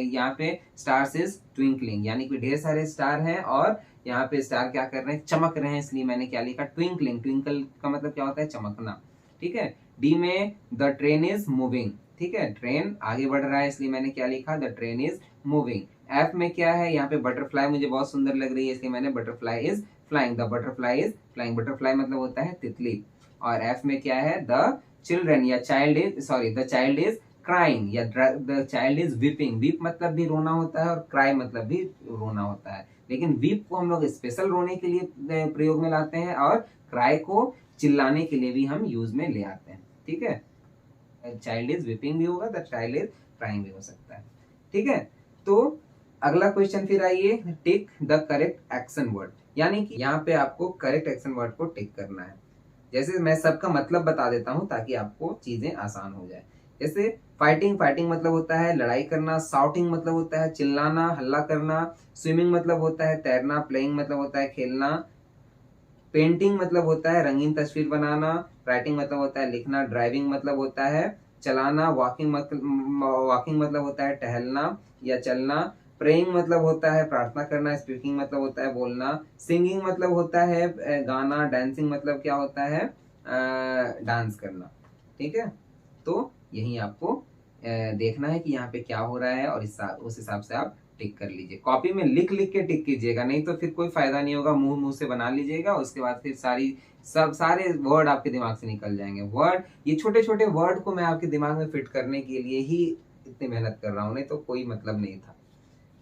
यहाँ पे स्टार्स इज ट्विंकलिंग, यानी कि ढेर सारे स्टार हैं और यहाँ पे स्टार क्या कर रहे हैं, चमक रहे हैं, इसलिए मैंने क्या लिखा, ट्विंकलिंग। ट्विंकल का मतलब क्या होता है, चमकना, ठीक है। डी में द ट्रेन इज मूविंग, ठीक है, ट्रेन आगे बढ़ रहा है इसलिए मैंने क्या लिखा, the train is moving. F में क्या है, यहाँ पे बटरफ्लाई मुझे बहुत सुंदर लग रही है इसलिए मैंने butterfly is flying, the butterfly is flying. Butterfly मतलब होता है तितली। और एफ में क्या है, द चिल्ड्रन या child is the child is crying या the child is weeping. Weep मतलब भी रोना होता है और क्राई मतलब भी रोना होता है, लेकिन वीप को हम लोग स्पेशल रोने के लिए प्रयोग में लाते हैं और क्राई को चिल्लाने के लिए भी हम यूज में ले आते हैं, ठीक है। चाइल्ड इज वीपिंग भी होगा, द चाइल्ड इज क्राइंग भी हो सकता है, ठीक है। तो अगला क्वेश्चन फिर आइए, tick the correct action word, यानी कि यहाँ पे आपको करेक्ट एक्शन वर्ड को टिक करना है। जैसे मैं सबका मतलब बता देता हूँ ताकि आपको चीजें आसान हो जाए। जैसे फाइटिंग, फाइटिंग मतलब होता है लड़ाई करना, शाउटिंग मतलब होता है चिल्लाना, हल्ला करना, स्विमिंग मतलब होता है तैरना, प्लेइंग मतलब होता है खेलना, पेंटिंग मतलब होता है रंगीन तस्वीर बनाना, राइटिंग मतलब होता है लिखना, ड्राइविंग मतलब होता है चलाना, वॉकिंग मतलब होता है टहलना या चलना, प्रेइंग मतलब होता है प्रार्थना करना, स्पीकिंग मतलब होता है बोलना, सिंगिंग मतलब होता है गाना, डांसिंग मतलब क्या होता है डांस करना। ठीक है, तो यही आपको देखना है कि यहाँ पे क्या हो रहा है और उस हिसाब से आप टिक कर लीजिए। कॉपी में लिख लिख के टिक कीजिएगा, नहीं तो फिर कोई फायदा नहीं होगा। मुंह मुंह से बना लीजिएगा, उसके बाद फिर सारे वर्ड आपके दिमाग से निकल जाएंगे। वर्ड, ये छोटे छोटे वर्ड को मैं आपके दिमाग में फिट करने के लिए ही इतनी मेहनत कर रहा हूँ, नहीं तो कोई मतलब नहीं था।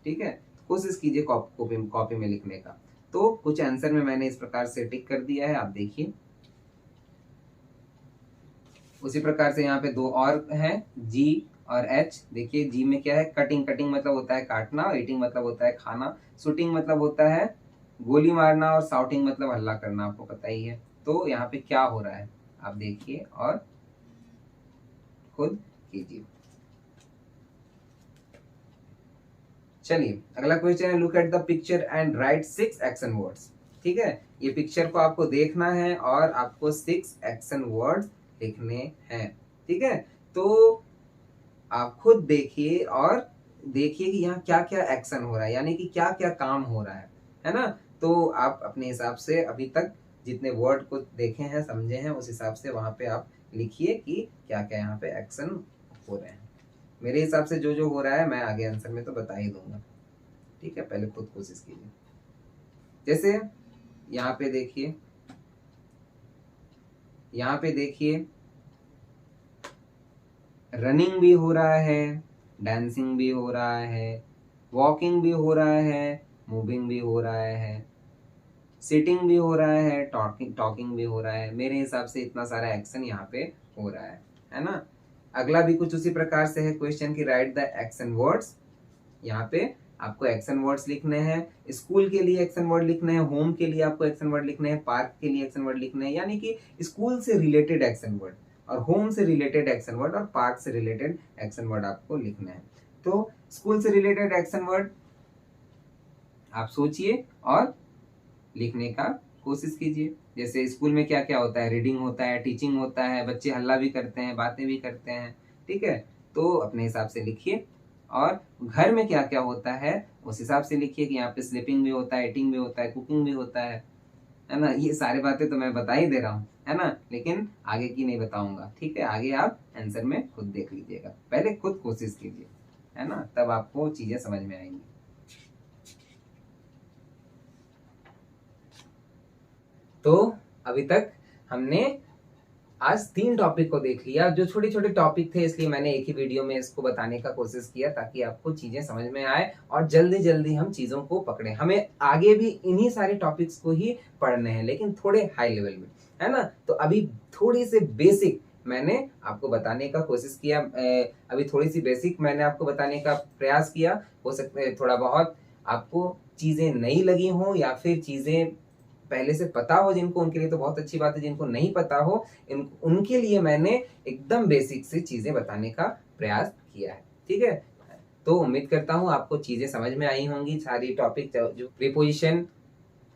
ठीक है, कोशिश कीजिए कॉपी में लिखने का। तो कुछ आंसर में मैंने इस प्रकार से टिक कर दिया है, आप देखिए। उसी प्रकार से यहाँ पे दो और हैं, जी और एच। देखिए जी में क्या है, कटिंग, कटिंग मतलब होता है काटना, और ईटिंग मतलब होता है खाना, शूटिंग मतलब होता है गोली मारना, और साउटिंग मतलब हल्ला करना, आपको पता ही है। तो यहाँ पे क्या हो रहा है आप देखिए और खुद कीजिए। चलिए अगला क्वेश्चन है, look at the picture and right 6 action words. ठीक है, ये पिक्चर को आपको देखना है और आपको 6 एक्शन वर्ड्स लिखने हैं। ठीक है, तो आप खुद देखिए और देखिए कि यहाँ क्या क्या एक्शन हो रहा है, यानी कि क्या क्या काम हो रहा है ना। तो आप अपने हिसाब से अभी तक जितने वर्ड को देखे हैं समझे हैं, उस हिसाब से वहां पे आप लिखिए कि क्या क्या यहाँ पे एक्शन हो रहे हैं। मेरे हिसाब से जो जो हो रहा है मैं आगे आंसर में तो बता ही दूंगा। ठीक है, पहले खुद कोशिश कीजिए। जैसे यहाँ पे देखिए, यहाँ पे देखिए रनिंग भी हो रहा है, डांसिंग भी हो रहा है, वॉकिंग भी हो रहा है, मूविंग भी हो रहा है, सिटिंग भी हो रहा है, टॉकिंग टॉकिंग भी हो रहा है। मेरे हिसाब से इतना सारा एक्शन यहाँ पे हो रहा है ना। अगला भी कुछ उसी प्रकार से है क्वेश्चन की, राइट द एक्शन वर्ड्स। यहाँ पे आपको एक्शन वर्ड्स लिखने हैं, स्कूल के लिए एक्शन वर्ड लिखने हैं, होम के लिए आपको एक्शन वर्ड लिखने हैं, पार्क के लिए एक्शन वर्ड लिखने हैं, यानी कि स्कूल से रिलेटेड एक्शन वर्ड और होम से रिलेटेड एक्शन वर्ड और पार्क से रिलेटेड एक्शन वर्ड आपको लिखने हैं। तो स्कूल से रिलेटेड एक्शन वर्ड आप सोचिए और लिखने का कोशिश कीजिए। जैसे स्कूल में क्या क्या होता है, रीडिंग होता है, टीचिंग होता है, बच्चे हल्ला भी करते हैं, बातें भी करते हैं। ठीक है, तो अपने हिसाब से लिखिए। और घर में क्या क्या होता है उस हिसाब से लिखिए कि यहाँ पे स्लीपिंग भी होता है, ईटिंग भी होता है, कुकिंग भी होता है ना। ये सारी बातें तो मैं बता ही दे रहा हूँ, है ना, लेकिन आगे की नहीं बताऊंगा। ठीक है, आगे आप आंसर में खुद देख लीजिएगा, पहले खुद कोशिश कीजिए, है ना, तब आपको चीजें समझ में आएंगी। तो अभी तक हमने आज 3 टॉपिक को देख लिया, जो छोटे छोटे टॉपिक थे, इसलिए मैंने एक ही वीडियो में इसको बताने का कोशिश किया ताकि आपको चीजें समझ में आए और जल्दी जल्दी हम चीजों को पकड़े। हमें आगे भी इन्हीं सारे टॉपिक्स को ही पढ़ने हैं, लेकिन थोड़े हाई लेवल में, है ना। तो अभी थोड़ी सी बेसिक मैंने आपको बताने का कोशिश किया, अभी थोड़ी सी बेसिक मैंने आपको बताने का प्रयास किया। हो सकता है थोड़ा बहुत आपको चीजें नई लगी हो या फिर चीजें पहले से पता हो जिनको, उनके लिए तो बहुत अच्छी बात है। जिनको नहीं पता हो उनके लिए मैंने एकदम बेसिक से चीजें बताने का प्रयास किया है। ठीक है, तो उम्मीद करता हूँ आपको चीजें समझ में आई होंगी, सारी टॉपिक जो प्रीपोजिशन,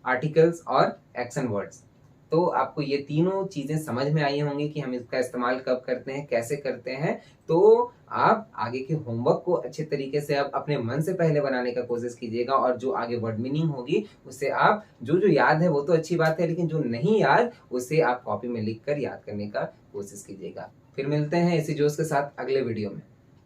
आर्टिकल्स और एक्शन वर्ड्स। तो आपको ये तीनों चीजें समझ में आई होंगी कि हम इसका इस्तेमाल कब करते हैं, कैसे करते हैं। तो आप आगे के होमवर्क को अच्छे तरीके से आप अपने मन से पहले बनाने का कोशिश कीजिएगा, और जो आगे वर्ड मीनिंग होगी उसे आप जो जो याद है वो तो अच्छी बात है, लेकिन जो नहीं याद उसे आप कॉपी में लिख कर याद करने का कोशिश कीजिएगा। फिर मिलते हैं इसी जोश के साथ अगले वीडियो में,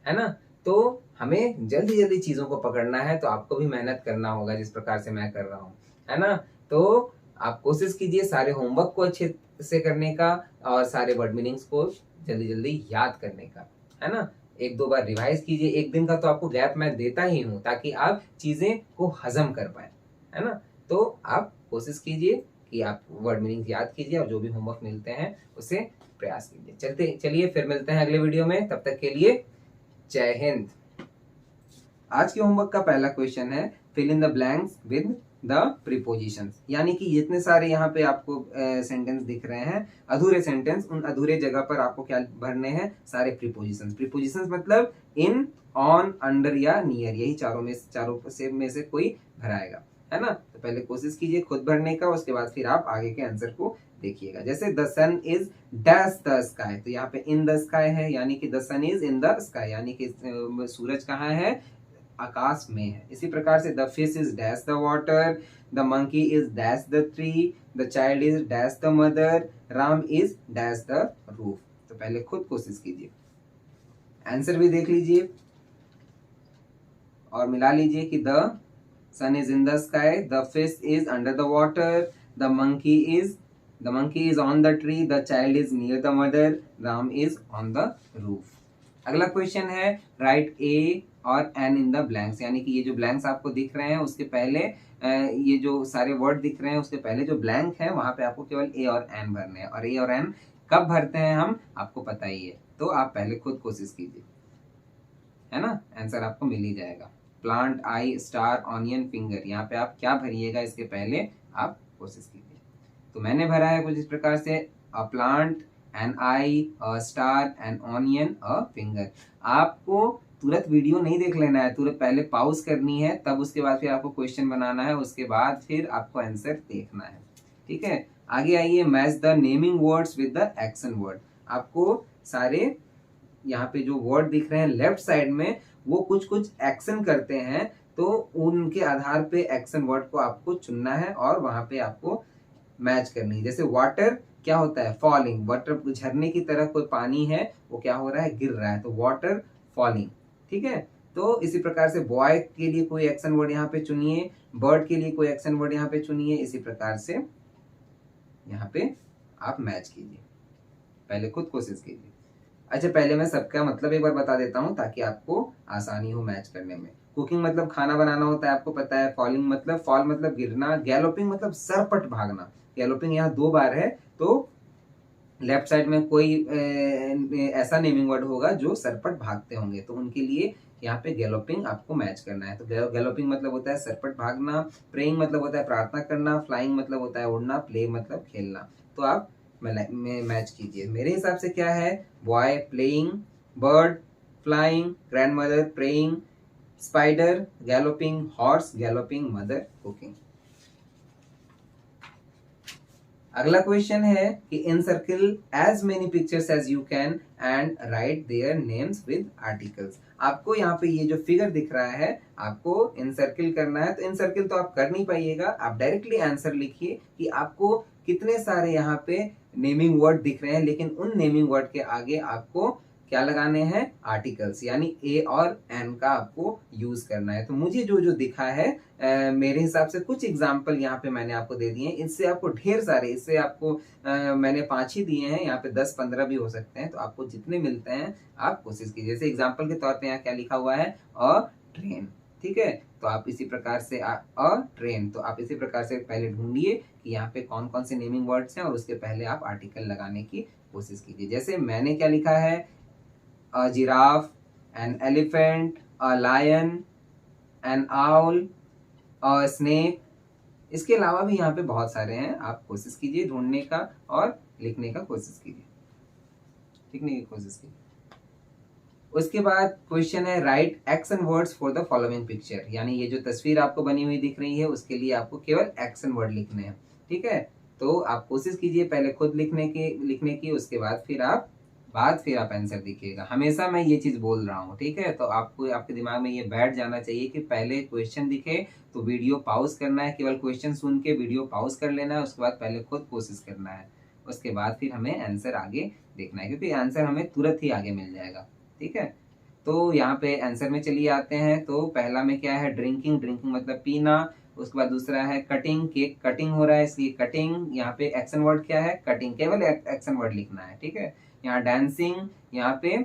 है ना। तो हमें जल्दी जल्दी चीजों को पकड़ना है, तो आपको भी मेहनत करना होगा जिस प्रकार से मैं कर रहा हूँ, है ना। तो आप कोशिश कीजिए सारे होमवर्क को अच्छे से करने का और सारे वर्ड मीनिंग्स को जल्दी जल्दी याद करने का, है ना। एक दो बार रिवाइज कीजिए, एक दिन का तो आपको गैप मैं देता ही हूँ ताकि आप चीजें को हजम कर पाए, है ना। तो आप कोशिश कीजिए कि आप वर्ड मीनिंग याद कीजिए और जो भी होमवर्क मिलते हैं उसे प्रयास कीजिए। चलिए फिर मिलते हैं अगले वीडियो में, तब तक के लिए जय हिंद। आज के होमवर्क का पहला क्वेश्चन है, fill in the blanks with the prepositions, यानी कि जितने सारे यहाँ पे आपको सेंटेंस दिख रहे हैं अधूरे सेंटेंस, उन अधूरे जगह पर आपको क्या भरने हैं, सारे प्रीपोजिशंस। प्रीपोजिशंस मतलब इन, ऑन, अंडर या नियर, यही चारों में से कोई भराएगा, है ना। तो पहले कोशिश कीजिए खुद भरने का, उसके बाद फिर आप आगे के आंसर को देखिएगा। जैसे the sun is dash the sky, तो यहाँ पे इन द स्काई है, यानी कि the sun is in the sky, यानी कि सूरज कहाँ है, आकाश में है। इसी प्रकार से the fish is dash the water, the monkey is dash the tree, the child is dash the mother, Ram is dash the roof. तो पहले खुद कोशिश कीजिए, आंसर भी देख लीजिए और मिला लीजिए कि the sun is in the sky, the fish is under the water, the monkey is on the tree, the child is near the mother, Ram is on the roof. अगला क्वेश्चन है राइट ए और an in the blanks, यानी कि ये जो blanks आपको दिख रहे हैं उसके पहले ये जो सारे वर्ड दिख रहे हैं उसके पहले जो ब्लैंक है वहां पे आपको केवल ए और एन भरने हैं। और ए और एन कब भरते हैं हम, आपको पता ही है, तो आप पहले खुद कोशिश कीजिए, है ना, आंसर आपको मिल ही जाएगा। प्लांट, आई, स्टार, ऑनियन, फिंगर, यहाँ पे आप क्या भरिएगा इसके पहले आप कोशिश कीजिए। तो मैंने भरा है कुछ इस प्रकार से, a plant, an eye, a star, an onion, a finger. आपको तुरंत वीडियो नहीं देख लेना है, तुरंत पहले पॉज करनी है, तब उसके बाद फिर आपको क्वेश्चन बनाना है, उसके बाद फिर आपको आंसर देखना है, ठीक है। आगे आइए, match the naming words with the action word. आपको सारे यहाँ पे जो वर्ड दिख रहे हैं लेफ्ट साइड में वो कुछ कुछ एक्शन करते हैं, तो उनके आधार पे एक्शन वर्ड को आपको चुनना है और वहां पे आपको मैच करनी है। जैसे वाटर क्या होता है, फॉलिंग, वाटर झरने की तरह कोई पानी है वो क्या हो रहा है, गिर रहा है, तो वाटर फॉलिंग, ठीक है। तो इसी प्रकार से बॉय के लिए कोई एक्शन वर्ड यहाँ पे चुनिए, बर्ड के लिए कोई एक्शन वर्ड यहाँ पे चुनिए, इसी प्रकार से यहाँ पे आप मैच कीजिए, पहले खुद कोशिश कीजिए। अच्छा, पहले मैं सबका मतलब एक बार बता देता हूँ ताकि आपको आसानी हो मैच करने में। कुकिंग मतलब खाना बनाना होता है, आपको पता है। फॉलिंग मतलब, फॉल मतलब गिरना। गैलोपिंग मतलब सरपट भागना, गैलोपिंग यहाँ 2 बार है, तो लेफ्ट साइड में कोई ऐसा नेमिंग वर्ड होगा जो सरपट भागते होंगे, तो उनके लिए यहाँ पे गैलोपिंग आपको मैच करना है। तो गैलोपिंग मतलब होता है सरपट भागना, प्रेइंग मतलब होता है प्रार्थना करना, फ्लाइंग मतलब होता है उड़ना, प्ले मतलब खेलना। तो आप मैच कीजिए। मेरे हिसाब से क्या है, boy playing, bird flying, grandmother praying, spider galloping, horse galloping, mother cooking. अगला क्वेश्चन है कि encircle as many pictures as you can and write their names with articles. आपको यहाँ पे ये जो फिगर दिख रहा है आपको इन सर्किल करना है, तो इन सर्किल तो आप कर नहीं पाइएगा, आप डायरेक्टली आंसर लिखिए कि आपको कितने सारे यहाँ पे नेमिंग वर्ड दिख रहे हैं, लेकिन उन नेमिंग वर्ड के आगे आपको क्या लगाने हैं, आर्टिकल्स, यानी ए और एन का आपको यूज करना है। तो मुझे जो जो दिखा है मेरे हिसाब से कुछ एग्जाम्पल यहाँ पे मैंने आपको दे दिए हैं, इससे आपको ढेर सारे, इससे आपको मैंने 5 ही दिए हैं, यहाँ पे 10-15 भी हो सकते हैं, तो आपको जितने मिलते हैं आप कोशिश कीजिए। जैसे एग्जाम्पल के तौर पे यहाँ क्या लिखा हुआ है, अ ट्रेन, ठीक है, तो आप इसी प्रकार से अ ट्रेन, तो आप इसी प्रकार से पहले ढूंढिए कि यहाँ पे कौन कौन से नेमिंग वर्ड्स हैं और उसके पहले आप आर्टिकल लगाने की कोशिश कीजिए। जैसे मैंने क्या लिखा है, a giraffe, an elephant, a lion, an owl, a snake। इसके अलावा भी यहाँ पे बहुत सारे हैं, आप कोशिश कीजिए ढूंढने का और लिखने का कोशिश कीजिए, लिखने की कोशिश कीजिए। उसके बाद क्वेश्चन है right action words for the following picture, यानी ये जो तस्वीर आपको बनी हुई दिख रही है उसके लिए आपको केवल एक्शन वर्ड लिखने हैं, ठीक है। तो आप कोशिश कीजिए पहले खुद लिखने की, उसके बाद फिर आप आंसर दिखिएगा। हमेशा मैं ये चीज बोल रहा हूँ, ठीक है, तो आपको आपके दिमाग में ये बैठ जाना चाहिए कि पहले क्वेश्चन दिखे तो वीडियो पॉज करना है, केवल क्वेश्चन सुन के वीडियो पॉज कर लेना है, उसके बाद पहले खुद कोशिश करना है, उसके बाद फिर हमें आंसर आगे देखना है, क्योंकि आंसर हमें तुरंत ही आगे मिल जाएगा, ठीक है। तो यहाँ पे आंसर में चलिए आते हैं। तो पहला में क्या है, ड्रिंकिंग, ड्रिंकिंग मतलब पीना। उसके बाद दूसरा है कटिंग, केक कटिंग हो रहा है इसलिए कटिंग। यहाँ पे एक्शन वर्ड क्या है, कटिंग, केवल एक्शन वर्ड लिखना है, ठीक है। यहाँ डांसिंग, यहाँ पे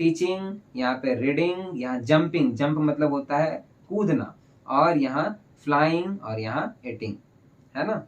टीचिंग, यहाँ पे रीडिंग, यहाँ जंपिंग, जंप मतलब होता है कूदना, और यहाँ फ्लाइंग, और यहाँ ईटिंग, है ना।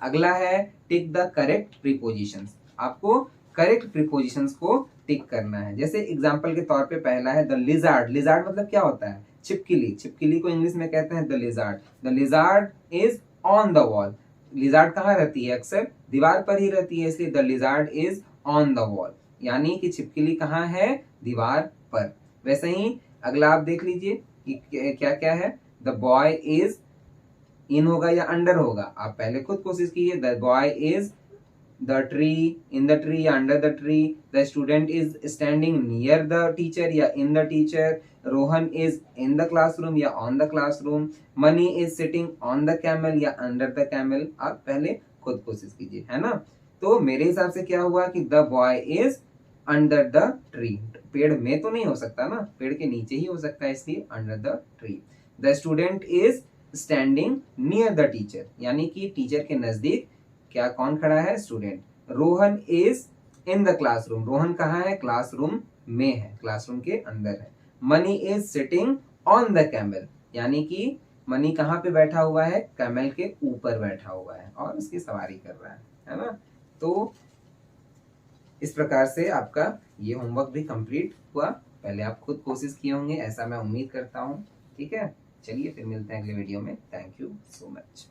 अगला है टिक द करेक्ट प्रीपोजिशंस। आपको करेक्ट प्रीपोजिशंस को टिक करना है। जैसे एग्जांपल के तौर पे पहला है द लिजार्ड, लिजार्ड मतलब क्या होता है, छिपकली, छिपकली को इंग्लिश में कहते हैं the lizard. The lizard is on the wall. Lizard कहाँ रहती है? अक्सर दीवार पर ही रहती है, इसलिए the lizard is on the wall, यानी कि छिपकली कहाँ है? दीवार पर। वैसे ही अगला आप देख लीजिए कि क्या क्या है। द बॉय इज, इन होगा या अंडर होगा, आप पहले खुद कोशिश कीजिए। The boy is the tree, in the tree या under the tree. The student is standing near the teacher या in the teacher. Rohan is in the classroom या on the classroom. Mani is sitting on the camel या under the camel. आप पहले खुद कोशिश कीजिए, है ना। तो मेरे हिसाब से क्या हुआ कि the boy is under the tree. पेड़ में तो नहीं हो सकता ना, पेड़ के नीचे ही हो सकता है, इसलिए under the tree. The student is standing near the teacher, यानी कि टीचर के नजदीक क्या कौन खड़ा है? Student. Rohan is in the classroom, Rohan कहाँ है? क्लासरूम में है, क्लासरूम के अंदर है। Money is sitting on the camel, यानी कि मनी कहाँ पे बैठा हुआ है? कैमल के ऊपर बैठा हुआ है और उसकी सवारी कर रहा है ना। तो इस प्रकार से आपका ये होमवर्क भी कंप्लीट हुआ। पहले आप खुद कोशिश किए होंगे, ऐसा मैं उम्मीद करता हूँ। ठीक है, चलिए फिर मिलते हैं अगले वीडियो में। Thank you so much.